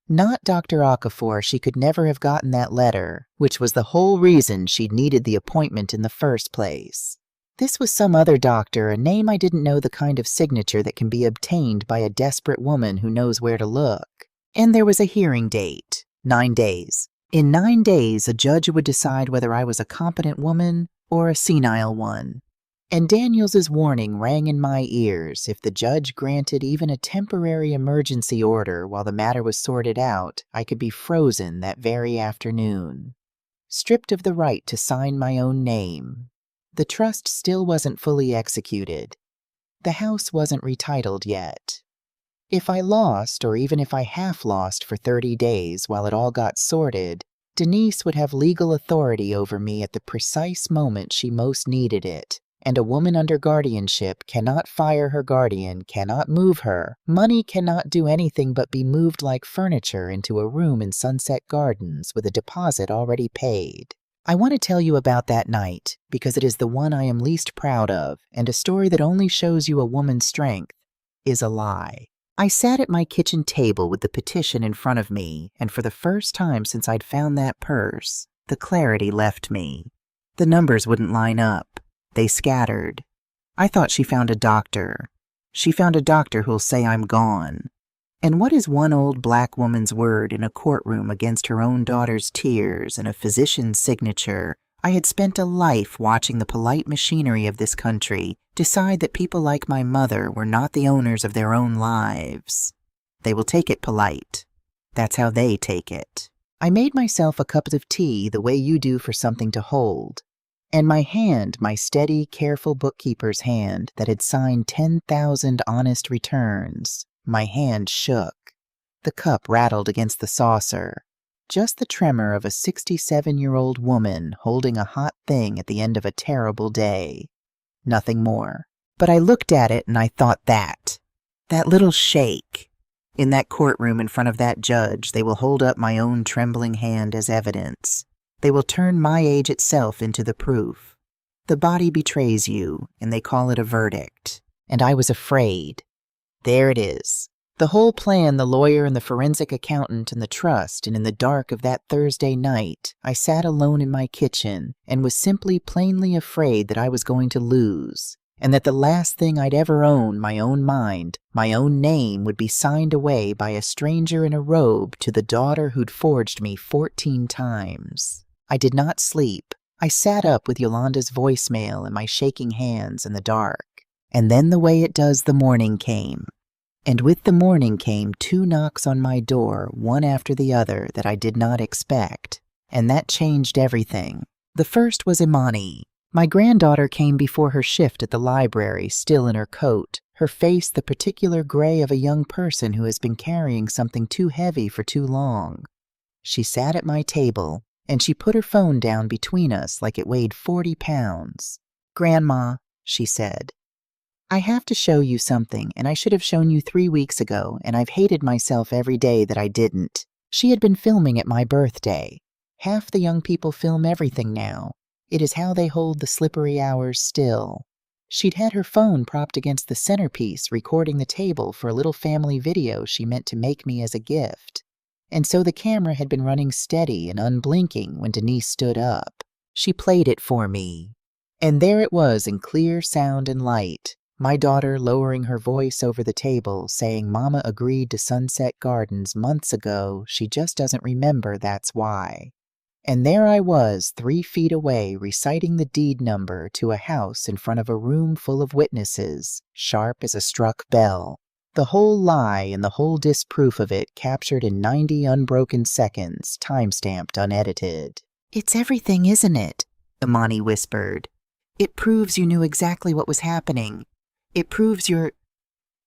Not Dr. Okafor, she could never have gotten that letter, which was the whole reason she'd needed the appointment in the first place. This was some other doctor, a name I didn't know, the kind of signature that can be obtained by a desperate woman who knows where to look. And there was a hearing date, 9 days. In 9 days, a judge would decide whether I was a competent woman or a senile one. And Daniels's warning rang in my ears. If the judge granted even a temporary emergency order while the matter was sorted out, I could be frozen that very afternoon, stripped of the right to sign my own name. The trust still wasn't fully executed. The house wasn't retitled yet. If I lost, or even if I half lost for 30 days while it all got sorted, Denise would have legal authority over me at the precise moment she most needed it. And a woman under guardianship cannot fire her guardian, cannot move her. Money cannot do anything but be moved like furniture into a room in Sunset Gardens with a deposit already paid. I want to tell you about that night, because it is the one I am least proud of, and a story that only shows you a woman's strength is a lie. I sat at my kitchen table with the petition in front of me, and for the first time since I'd found that purse, the clarity left me. The numbers wouldn't line up. They scattered. I thought she found a doctor. She found a doctor who'll say I'm gone. And what is one old black woman's word in a courtroom against her own daughter's tears and a physician's signature? I had spent a life watching the polite machinery of this country decide that people like my mother were not the owners of their own lives. They will take it polite. That's how they take it. I made myself a cup of tea the way you do for something to hold. And my hand, my steady, careful bookkeeper's hand that had signed 10,000 honest returns, my hand shook. The cup rattled against the saucer. Just the tremor of a 67-year-old woman holding a hot thing at the end of a terrible day. Nothing more. But I looked at it and I thought that little shake. In that courtroom in front of that judge, they will hold up my own trembling hand as evidence. They will turn my age itself into the proof. The body betrays you, and they call it a verdict. And I was afraid. There it is. The whole plan, the lawyer and the forensic accountant and the trust, and in the dark of that Thursday night, I sat alone in my kitchen and was simply plainly afraid that I was going to lose, and that the last thing I'd ever own, my own mind, my own name, would be signed away by a stranger in a robe to the daughter who'd forged me 14 times. I did not sleep. I sat up with Yolanda's voicemail in my shaking hands in the dark. And then the way it does, the morning came. And with the morning came 2 knocks on my door, one after the other, that I did not expect. And that changed everything. The first was Imani. My granddaughter came before her shift at the library, still in her coat, her face the particular gray of a young person who has been carrying something too heavy for too long. She sat at my table, and she put her phone down between us like it weighed 40 pounds. "Grandma," she said, "I have to show you something, and I should have shown you 3 weeks ago, and I've hated myself every day that I didn't." She had been filming at my birthday. Half the young people film everything now. It is how they hold the slippery hours still. She'd had her phone propped against the centerpiece, recording the table for a little family video she meant to make me as a gift. And so the camera had been running steady and unblinking when Denise stood up. She played it for me. And there it was in clear sound and light, my daughter lowering her voice over the table, saying Mama agreed to Sunset Gardens months ago, she just doesn't remember, that's why. And there I was, 3 feet away, reciting the deed number to a house in front of a room full of witnesses, sharp as a struck bell. The whole lie and the whole disproof of it captured in 90 unbroken seconds, time-stamped, unedited. "It's everything, isn't it?" Imani whispered. "It proves you knew exactly what was happening. It proves you're—"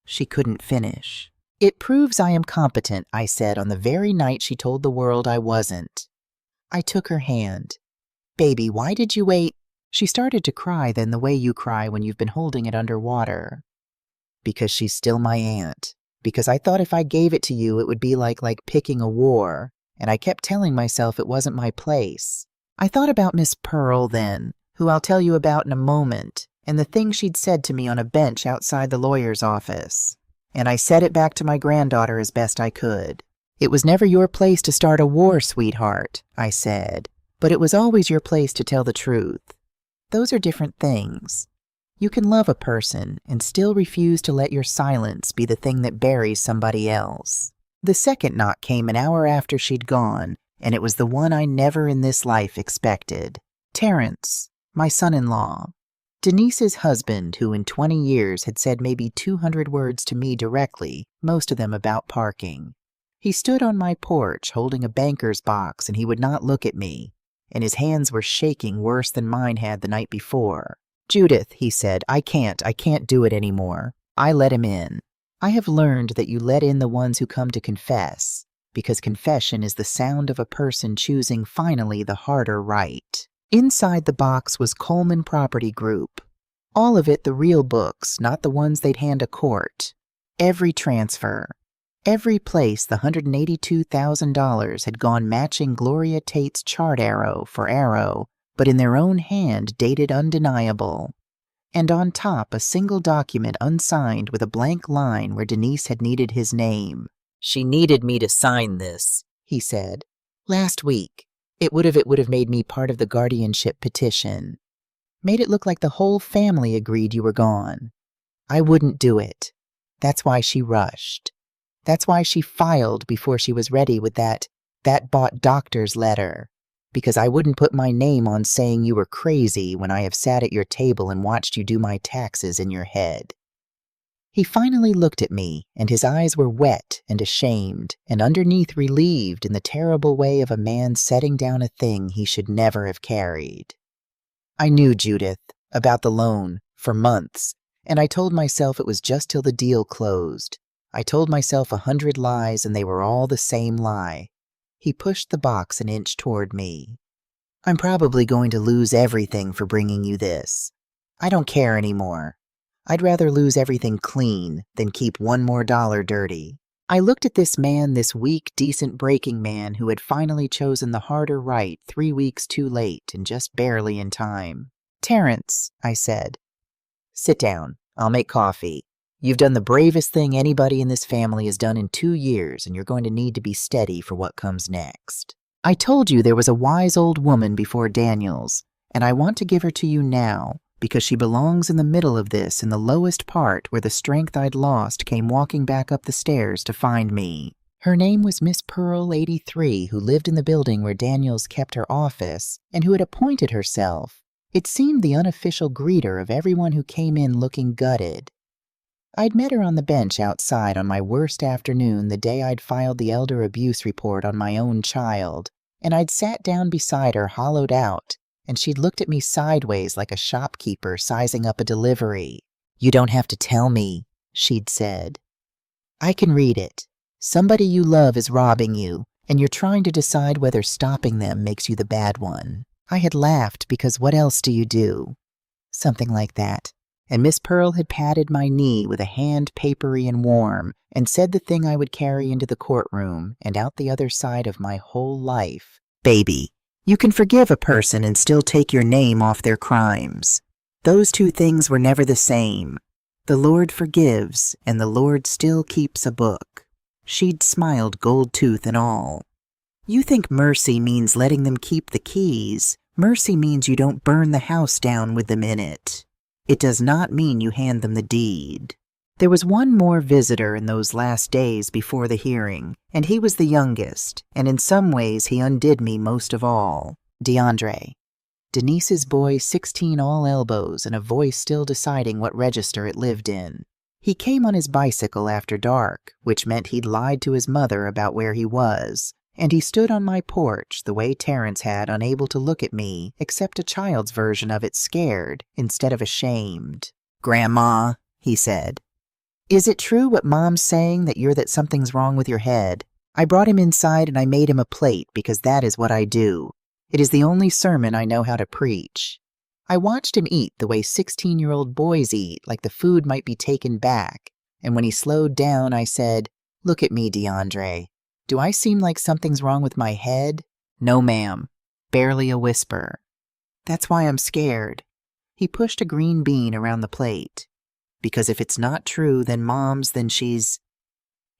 She couldn't finish. "It proves I am competent," I said on the very night she told the world I wasn't. I took her hand. "Baby, why did you wait?" She started to cry then the way you cry when you've been holding it underwater. "Because she's still my aunt. Because I thought if I gave it to you, it would be like picking a war. And I kept telling myself it wasn't my place. I thought about Miss Pearl then, who I'll tell you about in a moment, and the thing she'd said to me on a bench outside the lawyer's office. And I said it back to my granddaughter as best I could. It was never your place to start a war, sweetheart, I said, but it was always your place to tell the truth. Those are different things. You can love a person and still refuse to let your silence be the thing that buries somebody else. The second knock came an hour after she'd gone, and it was the one I never in this life expected. Terrence, my son-in-law. Denise's husband, who in 20 years had said maybe 200 words to me directly, most of them about parking. He stood on my porch holding a banker's box, and he would not look at me, and his hands were shaking worse than mine had the night before. "Judith," he said, I can't do it anymore." I let him in. I have learned that you let in the ones who come to confess, because confession is the sound of a person choosing finally the harder right. Inside the box was Coleman Property Group. All of it the real books, not the ones they'd hand a court. Every transfer. Every place the $182,000 had gone matching Gloria Tate's chart arrow for arrow, but in their own hand dated undeniable. And on top a single document unsigned with a blank line where Denise had needed his name. "She needed me to sign this," he said. "Last week. It would have made me part of the guardianship petition. Made it look like the whole family agreed you were gone. I wouldn't do it. That's why she rushed. That's why she filed before she was ready with that bought doctor's letter. Because I wouldn't put my name on saying you were crazy when I have sat at your table and watched you do my taxes in your head." He finally looked at me, and his eyes were wet and ashamed, and underneath relieved in the terrible way of a man setting down a thing he should never have carried. "I knew, Judith, about the loan, for months, and I told myself it was just till the deal closed. I told myself 100 lies, and they were all the same lie." He pushed the box an inch toward me. "I'm probably going to lose everything for bringing you this. I don't care anymore. I'd rather lose everything clean than keep one more dollar dirty." I looked at this man, this weak, decent breaking man who had finally chosen the harder right 3 weeks too late and just barely in time. "Terrence," I said. "Sit down. I'll make coffee. You've done the bravest thing anybody in this family has done in 2 years, and you're going to need to be steady for what comes next. I told you there was a wise old woman before Daniels, and I want to give her to you now, because she belongs in the middle of this, in the lowest part where the strength I'd lost came walking back up the stairs to find me. Her name was Miss Pearl 83, who lived in the building where Daniels kept her office, and who had appointed herself, it seemed, the unofficial greeter of everyone who came in looking gutted. I'd met her on the bench outside on my worst afternoon the day I'd filed the elder abuse report on my own child, and I'd sat down beside her hollowed out, and she'd looked at me sideways like a shopkeeper sizing up a delivery. "You don't have to tell me," she'd said. "I can read it. Somebody you love is robbing you, and you're trying to decide whether stopping them makes you the bad one." I had laughed because what else do you do? Something like that. And Miss Pearl had patted my knee with a hand papery and warm, and said the thing I would carry into the courtroom and out the other side of my whole life. "Baby, you can forgive a person and still take your name off their crimes. Those two things were never the same. The Lord forgives, and the Lord still keeps a book. She'd smiled, gold tooth and all. You think mercy means letting them keep the keys. Mercy means you don't burn the house down with them in it. It does not mean you hand them the deed. There was one more visitor in those last days before the hearing, and he was the youngest, and in some ways he undid me most of all. DeAndre. Denise's boy, 16, all elbows, and a voice still deciding what register it lived in. He came on his bicycle after dark, which meant he'd lied to his mother about where he was, and he stood on my porch the way Terrence had, unable to look at me, except a child's version of it, scared instead of ashamed. "Grandma," he said, "is it true what Mom's saying that something's wrong with your head?" I brought him inside and I made him a plate because that is what I do. It is the only sermon I know how to preach. I watched him eat the way 16-year-old boys eat, like the food might be taken back, and when he slowed down, I said, "Look at me, DeAndre. Do I seem like something's wrong with my head?" "No, ma'am." Barely a whisper. "That's why I'm scared." He pushed a green bean around the plate. "Because if it's not true, then she's—"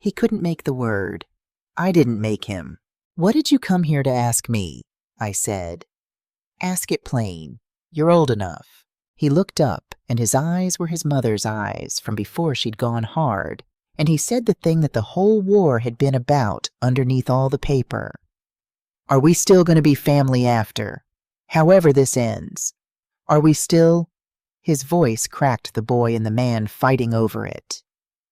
He couldn't make the word. I didn't make him. "What did you come here to ask me?" I said. "Ask it plain. You're old enough." He looked up, and his eyes were his mother's eyes from before she'd gone hard, and he said the thing that the whole war had been about underneath all the paper. "Are we still going to be family after? However this ends? Are we still—" His voice cracked the boy and the man fighting over it.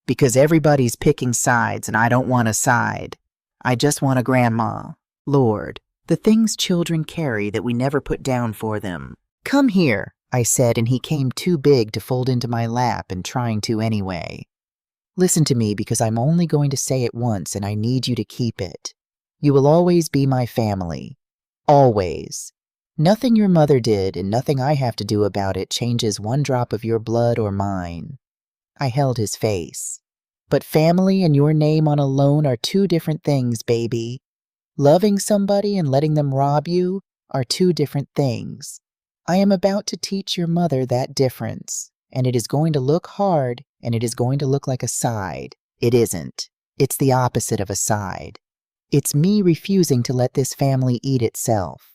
"Because everybody's picking sides, and I don't want a side. I just want a grandma. Lord, the things children carry that we never put down for them." "Come here," I said, and he came too big to fold into my lap and trying to anyway. "Listen to me because I'm only going to say it once and I need you to keep it. You will always be my family. Always. Nothing your mother did and nothing I have to do about it changes one drop of your blood or mine." I held his face. "But family and your name on a loan are two different things, baby. Loving somebody and letting them rob you are two different things. I am about to teach your mother that difference, and it is going to look hard, and it is going to look like a side. It isn't. It's the opposite of a side. It's me refusing to let this family eat itself.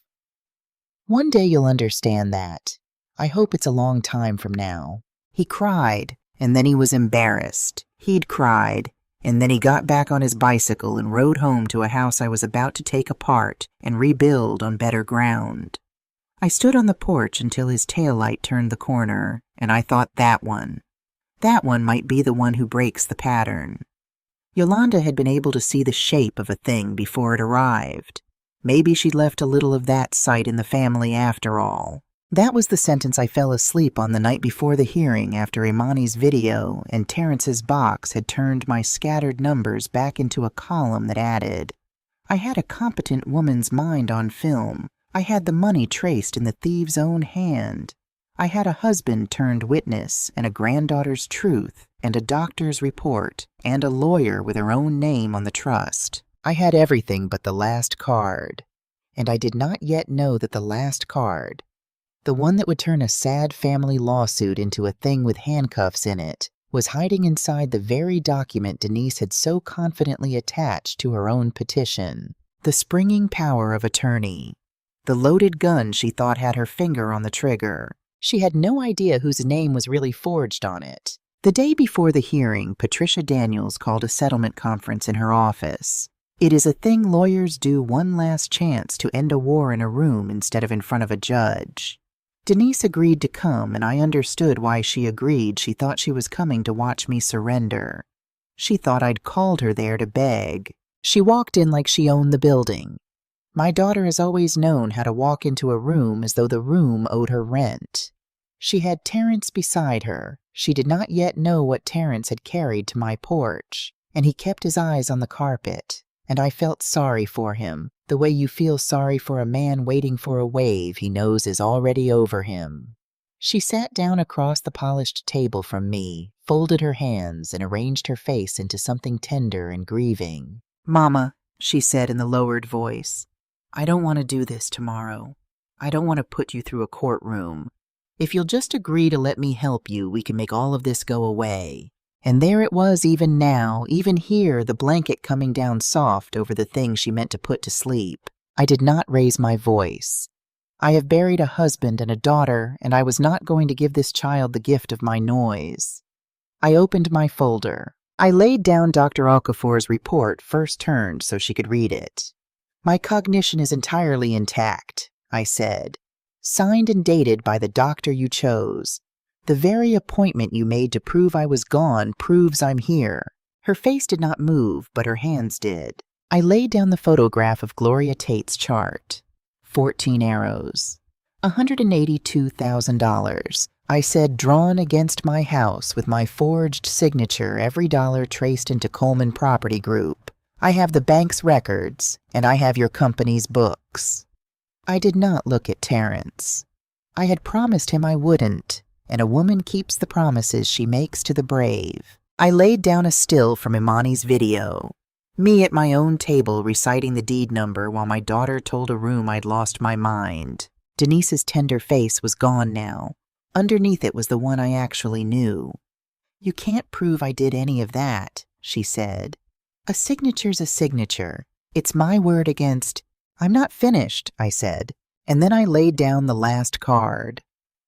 One day you'll understand that. I hope it's a long time from now." He cried, and then he was embarrassed. He'd cried, and then he got back on his bicycle and rode home to a house I was about to take apart and rebuild on better ground. I stood on the porch until his taillight turned the corner, and I thought that one might be the one who breaks the pattern. Yolanda had been able to see the shape of a thing before it arrived. Maybe she'd left a little of that sight in the family after all. That was the sentence I fell asleep on the night before the hearing after Imani's video and Terrence's box had turned my scattered numbers back into a column that added. I had a competent woman's mind on film. I had the money traced in the thief's own hand. I had a husband turned witness and a granddaughter's truth and a doctor's report and a lawyer with her own name on the trust. I had everything but the last card. And I did not yet know that the last card, the one that would turn a sad family lawsuit into a thing with handcuffs in it, was hiding inside the very document Denise had so confidently attached to her own petition. The springing power of attorney. The loaded gun she thought had her finger on the trigger. She had no idea whose name was really forged on it. The day before the hearing, Patricia Daniels called a settlement conference in her office. It is a thing lawyers do one last chance to end a war in a room instead of in front of a judge. Denise agreed to come, and I understood why she agreed. She thought she was coming to watch me surrender. She thought I'd called her there to beg. She walked in like she owned the building. My daughter has always known how to walk into a room as though the room owed her rent. She had Terrence beside her. She did not yet know what Terrence had carried to my porch, and he kept his eyes on the carpet, and I felt sorry for him, the way you feel sorry for a man waiting for a wave he knows is already over him. She sat down across the polished table from me, folded her hands, and arranged her face into something tender and grieving. "Mama," she said in the lowered voice, "I don't want to do this tomorrow. I don't want to put you through a courtroom. If you'll just agree to let me help you, we can make all of this go away. And there it was even now, even here, the blanket coming down soft over the thing she meant to put to sleep. I did not raise my voice. I have buried a husband and a daughter, and I was not going to give this child the gift of my noise. I opened my folder. I laid down Dr. Okafor's report first turned so she could read it. My cognition is entirely intact, I said. Signed and dated by the doctor you chose. The very appointment you made to prove I was gone proves I'm here. Her face did not move, but her hands did. I laid down the photograph of Gloria Tate's chart. 14 arrows. $182,000. I said, drawn against my house with my forged signature, every dollar traced into Coleman Property Group. I have the bank's records, and I have your company's books. I did not look at Terrence. I had promised him I wouldn't, and a woman keeps the promises she makes to the brave. I laid down a still from Imani's video. Me at my own table reciting the deed number while my daughter told a room I'd lost my mind. Denise's tender face was gone now. Underneath it was the one I actually knew. You can't prove I did any of that, she said. A signature's a signature. It's my word against... I'm not finished, I said, and then I laid down the last card.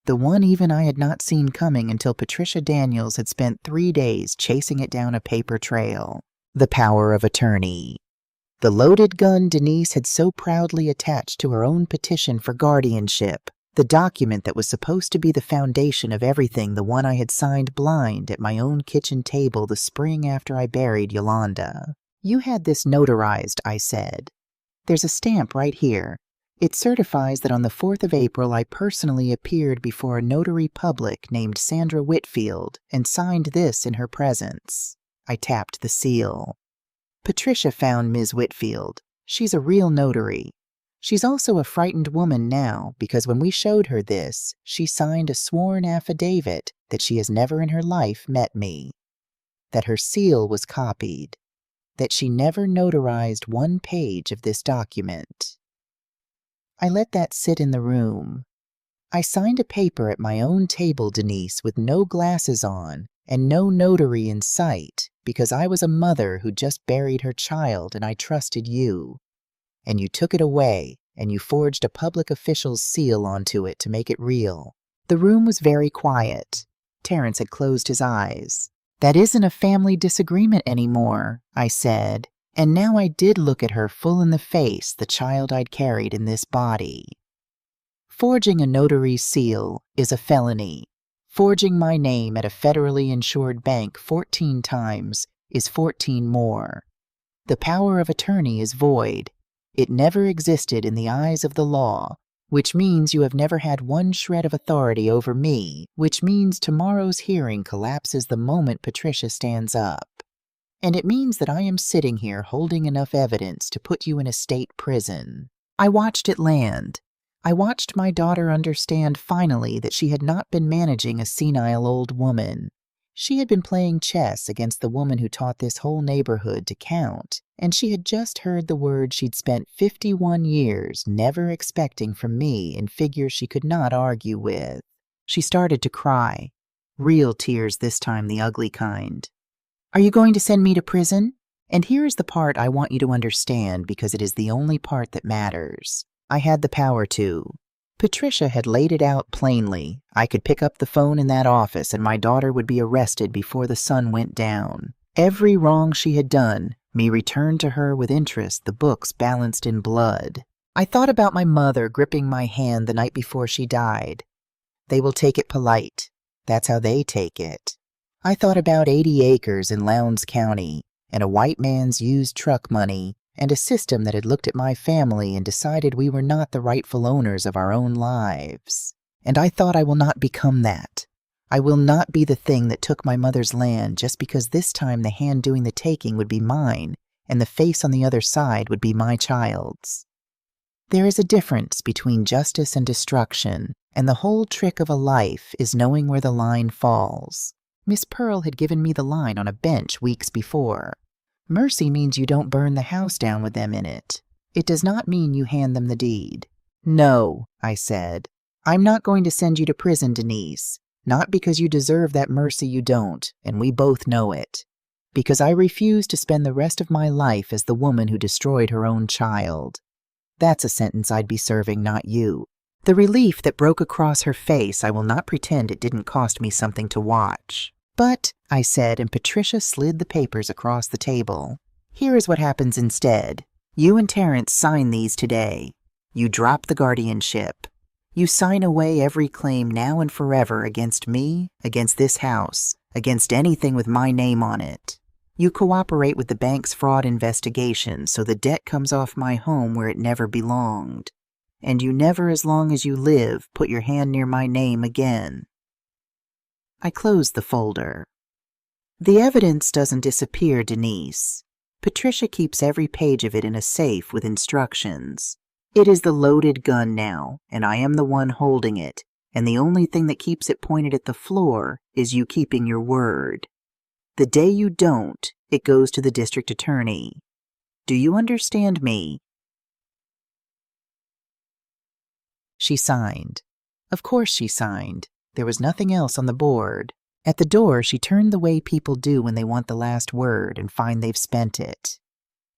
The one even I had not seen coming until Patricia Daniels had spent 3 days chasing it down a paper trail. The power of attorney. The loaded gun Denise had so proudly attached to her own petition for guardianship, the document that was supposed to be the foundation of everything, the one I had signed blind at my own kitchen table the spring after I buried Yolanda. You had this notarized, I said. There's a stamp right here. It certifies that on the 4th of April I personally appeared before a notary public named Sandra Whitfield and signed this in her presence. I tapped the seal. Patricia found Ms. Whitfield. She's a real notary. She's also a frightened woman now because when we showed her this, she signed a sworn affidavit that she has never in her life met me, that her seal was copied, that she never notarized one page of this document. I let that sit in the room. I signed a paper at my own table, Denise, with no glasses on and no notary in sight, because I was a mother who just buried her child and I trusted you. And you took it away, and you forged a public official's seal onto it to make it real. The room was very quiet. Terrence had closed his eyes. That isn't a family disagreement anymore, I said, and now I did look at her full in the face, the child I'd carried in this body. Forging a notary's seal is a felony. Forging my name at a federally insured bank 14 times is 14 more. The power of attorney is void. It never existed in the eyes of the law, which means you have never had one shred of authority over me, which means tomorrow's hearing collapses the moment Patricia stands up. And it means that I am sitting here holding enough evidence to put you in a state prison. I watched it land. I watched my daughter understand finally that she had not been managing a senile old woman. She had been playing chess against the woman who taught this whole neighborhood to count, and she had just heard the word she'd spent 51 years never expecting from me in figures she could not argue with. She started to cry. Real tears this time, the ugly kind. Are you going to send me to prison? And here is the part I want you to understand because it is the only part that matters. I had the power to. Patricia had laid it out plainly. I could pick up the phone in that office and my daughter would be arrested before the sun went down. Every wrong she had done, me returned to her with interest, the books balanced in blood. I thought about my mother gripping my hand the night before she died. They will take it polite. That's how they take it. I thought about 80 acres in Lowndes County, and a white man's used truck money, and a system that had looked at my family and decided we were not the rightful owners of our own lives. And I thought I will not become that. I will not be the thing that took my mother's land just because this time the hand doing the taking would be mine, and the face on the other side would be my child's. There is a difference between justice and destruction, and the whole trick of a life is knowing where the line falls. Miss Pearl had given me the line on a bench weeks before. Mercy means you don't burn the house down with them in it. It does not mean you hand them the deed. No, I said. I'm not going to send you to prison, Denise. Not because you deserve that mercy you don't, and we both know it. Because I refuse to spend the rest of my life as the woman who destroyed her own child. That's a sentence I'd be serving, not you. The relief that broke across her face, I will not pretend it didn't cost me something to watch. But, I said, and Patricia slid the papers across the table. Here is what happens instead. You and Terrence sign these today. You drop the guardianship. You sign away every claim now and forever against me, against this house, against anything with my name on it. You cooperate with the bank's fraud investigation so the debt comes off my home where it never belonged. And you never, as long as you live, put your hand near my name again. I closed the folder. The evidence doesn't disappear, Denise. Patricia keeps every page of it in a safe with instructions. It is the loaded gun now, and I am the one holding it, and the only thing that keeps it pointed at the floor is you keeping your word. The day you don't, it goes to the district attorney. Do you understand me? She signed. Of course she signed. There was nothing else on the board. At the door, she turned the way people do when they want the last word and find they've spent it.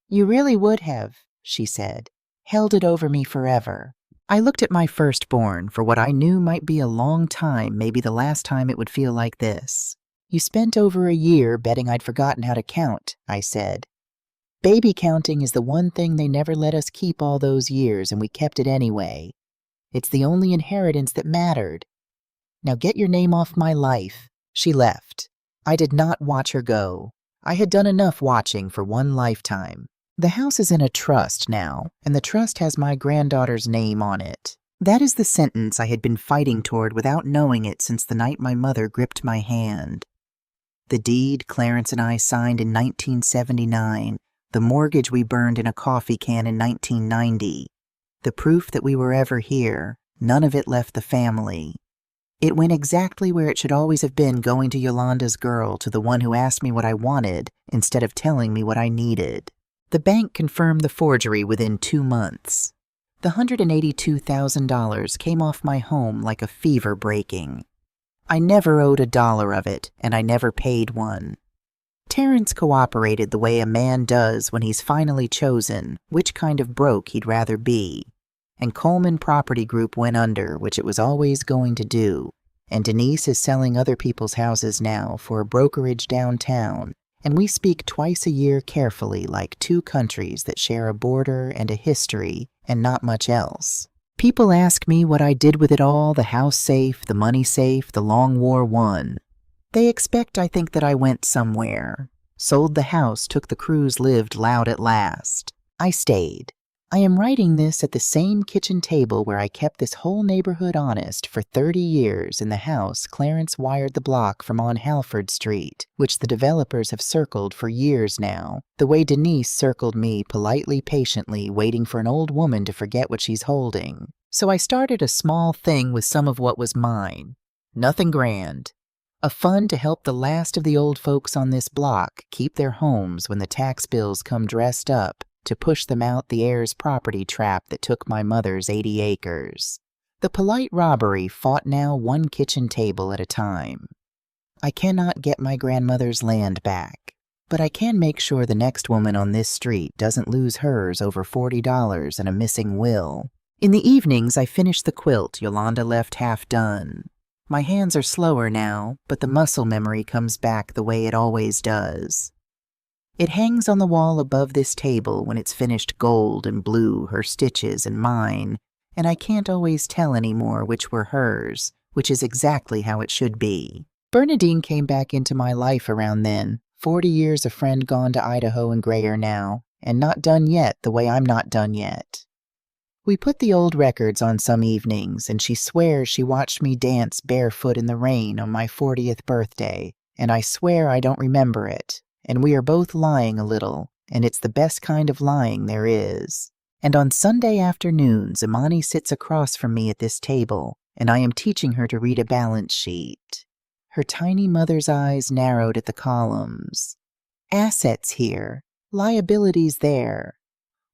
You really would have, she said, held it over me forever. I looked at my firstborn for what I knew might be a long time, maybe the last time it would feel like this. You spent over a year betting I'd forgotten how to count, I said. Baby counting is the one thing they never let us keep all those years, and we kept it anyway. It's the only inheritance that mattered. Now get your name off my life. She left. I did not watch her go. I had done enough watching for one lifetime. The house is in a trust now, and the trust has my granddaughter's name on it. That is the sentence I had been fighting toward without knowing it since the night my mother gripped my hand. The deed Clarence and I signed in 1979, the mortgage we burned in a coffee can in 1990, the proof that we were ever here, none of it left the family. It went exactly where it should always have been, going to Yolanda's girl, to the one who asked me what I wanted instead of telling me what I needed. The bank confirmed the forgery within 2 months. The $182,000 came off my home like a fever breaking. I never owed $1 of it, and I never paid one. Terrence cooperated the way a man does when he's finally chosen which kind of broke he'd rather be. And Coleman Property Group went under, which it was always going to do, and Denise is selling other people's houses now for a brokerage downtown, and we speak twice a year carefully like two countries that share a border and a history and not much else. People ask me what I did with it all, the house safe, the money safe, the long war won. They expect I think that I went somewhere. Sold the house, took the cruise, lived loud at last. I stayed. I am writing this at the same kitchen table where I kept this whole neighborhood honest for 30 years in the house Clarence wired the block from on Halford Street, which the developers have circled for years now, the way Denise circled me politely, patiently, waiting for an old woman to forget what she's holding. So I started a small thing with some of what was mine. Nothing grand. A fund to help the last of the old folks on this block keep their homes when the tax bills come dressed up, to push them out the heirs' property trap that took my mother's 80 acres. The polite robbery fought now one kitchen table at a time. I cannot get my grandmother's land back, but I can make sure the next woman on this street doesn't lose hers over $40 and a missing will. In the evenings, I finish the quilt Yolanda left half done. My hands are slower now, but the muscle memory comes back the way it always does. It hangs on the wall above this table when it's finished gold and blue, her stitches and mine, and I can't always tell anymore which were hers, which is exactly how it should be. Bernadine came back into my life around then, 40 years a friend gone to Idaho and grayer now, and not done yet the way I'm not done yet. We put the old records on some evenings, and she swears she watched me dance barefoot in the rain on my 40th birthday, and I swear I don't remember it. And we are both lying a little, and it's the best kind of lying there is. And on Sunday afternoons, Imani sits across from me at this table, and I am teaching her to read a balance sheet. Her tiny mother's eyes narrowed at the columns. Assets here, liabilities there.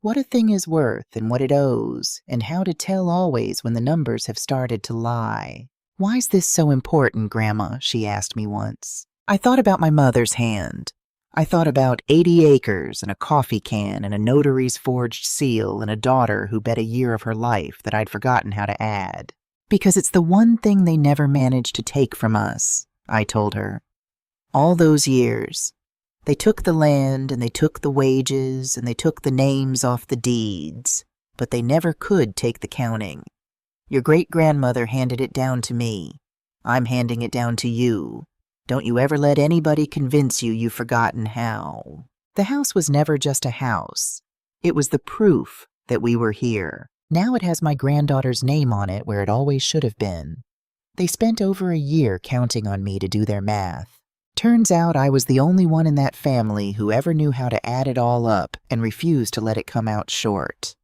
What a thing is worth and what it owes, and how to tell always when the numbers have started to lie. "Why's this so important, Grandma?" she asked me once. I thought about my mother's hand. I thought about 80 acres and a coffee can and a notary's forged seal and a daughter who bet a year of her life that I'd forgotten how to add. "Because it's the one thing they never managed to take from us," I told her. "All those years. They took the land and they took the wages and they took the names off the deeds, but they never could take the counting. Your great-grandmother handed it down to me. I'm handing it down to you. Don't you ever let anybody convince you you've forgotten how." The house was never just a house. It was the proof that we were here. Now it has my granddaughter's name on it where it always should have been. They spent over a year counting on me to do their math. Turns out I was the only one in that family who ever knew how to add it all up and refused to let it come out short.